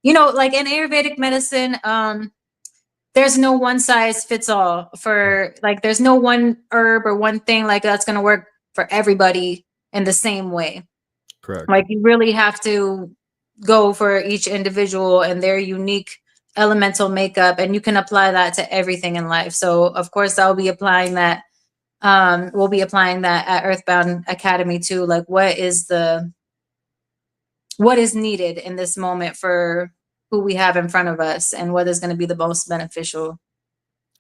you know, like in Ayurvedic medicine, there's no one size fits all for, like, there's no one herb or one thing like that's going to work for everybody in the same way. Correct. Like you really have to go for each individual and their unique elemental makeup, and you can apply that to everything in life. So of course I'll be applying that. We'll be applying that at Earthbound Academy too. Like what is needed in this moment for who we have in front of us and what is going to be the most beneficial.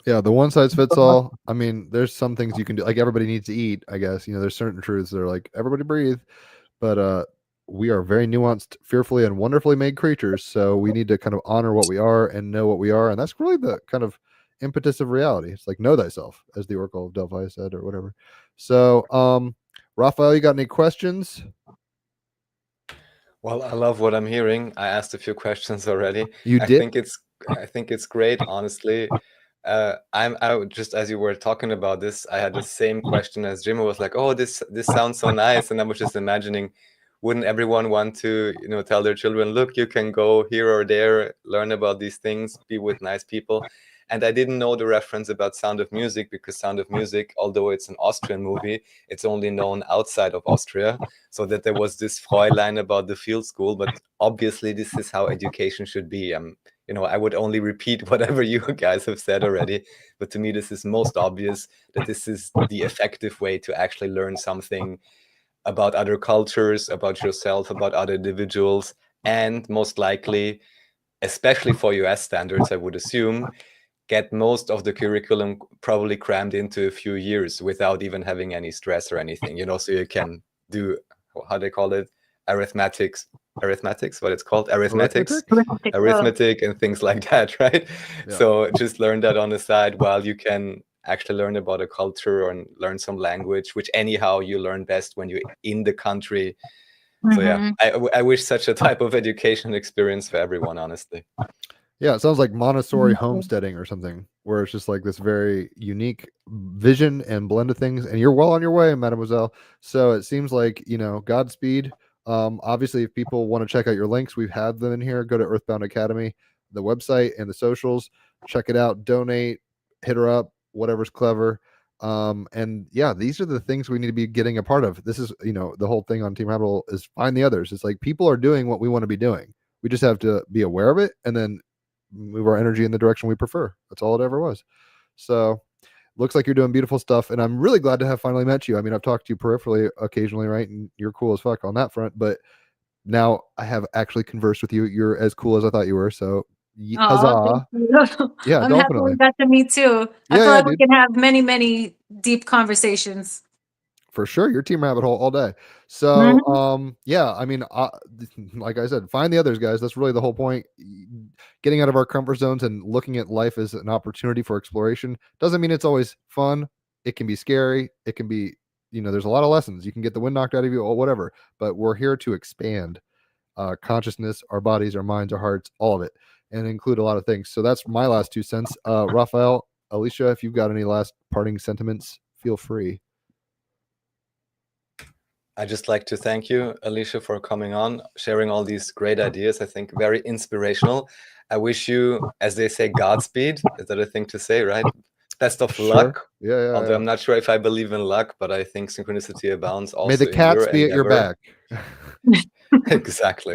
Yeah, the one size fits all. I mean, there's some things you can do. Like everybody needs to eat, I guess. You know, there's certain truths that are like everybody breathe, but we are very nuanced, fearfully and wonderfully made creatures. So we need to kind of honor what we are and know what we are, and that's really the kind of impetus of reality. It's like know thyself, as the Oracle of Delphi said, or whatever. So, Raphael, you got any questions? Well, I love what I'm hearing. I asked a few questions already. You I did? think it's great, honestly. Just as you were talking about this, I had the same question as Jim. I was like, oh, this sounds so nice. And I was just imagining, wouldn't everyone want to, tell their children, look, you can go here or there, learn about these things, be with nice people. And I didn't know the reference about Sound of Music, because Sound of Music, although it's an Austrian movie, it's only known outside of Austria. So that there was this Fräulein about the field school, but obviously this is how education should be. I would only repeat whatever you guys have said already, but to me, this is most obvious that this is the effective way to actually learn something about other cultures, about yourself, about other individuals, and most likely, especially for US standards, I would assume, get most of the curriculum probably crammed into a few years without even having any stress or anything, so you can do, how they call it, arithmetics, what it's called, arithmetics, arithmetic and things like that, right? Yeah. So just learn that on the side while you can actually learn about a culture and learn some language, which anyhow you learn best when you're in the country. So yeah, I wish such a type of education experience for everyone, honestly. Yeah, it sounds like Montessori homesteading or something, where it's just like this very unique vision and blend of things. And you're well on your way, mademoiselle. So it seems like, Godspeed. Obviously, if people want to check out your links, we've had them in here. Go to Earthbound Academy, the website and the socials. Check it out, donate, hit her up, whatever's clever. And yeah, these are the things we need to be getting a part of. This is, the whole thing on Team Rabbit Hole is find the others. It's like people are doing what we want to be doing. We just have to be aware of it and then move our energy in the direction we prefer. That's all it ever was. So looks like you're doing beautiful stuff, and I'm really glad to have finally met you. I mean, I've talked to you peripherally occasionally, right? And you're cool as fuck on that front, but now I have actually conversed with you. You're as cool as I thought you were. So huzzah. Yeah, I'm definitely. happy we got to meet too. I feel like we can have many, many deep conversations. For sure, your Team Rabbit Hole all day. So, yeah, I mean, like I said, find the others, guys. That's really the whole point. Getting out of our comfort zones and looking at life as an opportunity for exploration doesn't mean it's always fun. It can be scary. It can be, there's a lot of lessons. You can get the wind knocked out of you or whatever. But we're here to expand consciousness, our bodies, our minds, our hearts, all of it, and include a lot of things. So that's my last 2 cents. Raphael, Alisha, if you've got any last parting sentiments, feel free. I just like to thank you, Alisha, for coming on, sharing all these great ideas. I think very inspirational. I wish you, as they say, Godspeed. Is that a thing to say, right? Best of luck. Yeah. Although I'm not sure if I believe in luck, but I think synchronicity abounds also. May the cats be at your back. Exactly.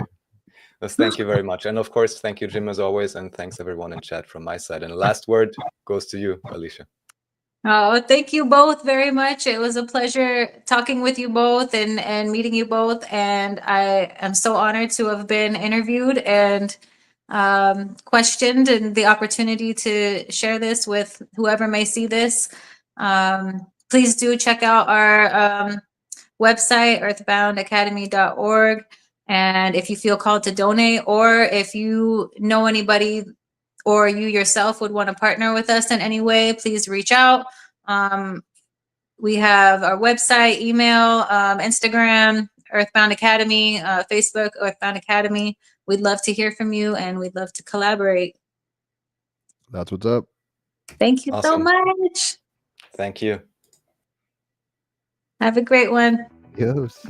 Well, thank you very much. And of course, thank you, Jim, as always. And thanks everyone in chat from my side. And the last word goes to you, Alisha. Oh, thank you both very much. It was a pleasure talking with you both and meeting you both. And I am so honored to have been interviewed and questioned, and the opportunity to share this with whoever may see this. Please do check out our website, earthboundacademy.org. And if you feel called to donate, or if you know anybody or you yourself would want to partner with us in any way, please reach out. We have our website, email, Instagram, Earthbound Academy, Facebook, Earthbound Academy. We'd love to hear from you, and we'd love to collaborate. That's what's up. Thank you so Awesome. much. Thank you. Have a great one. Yes.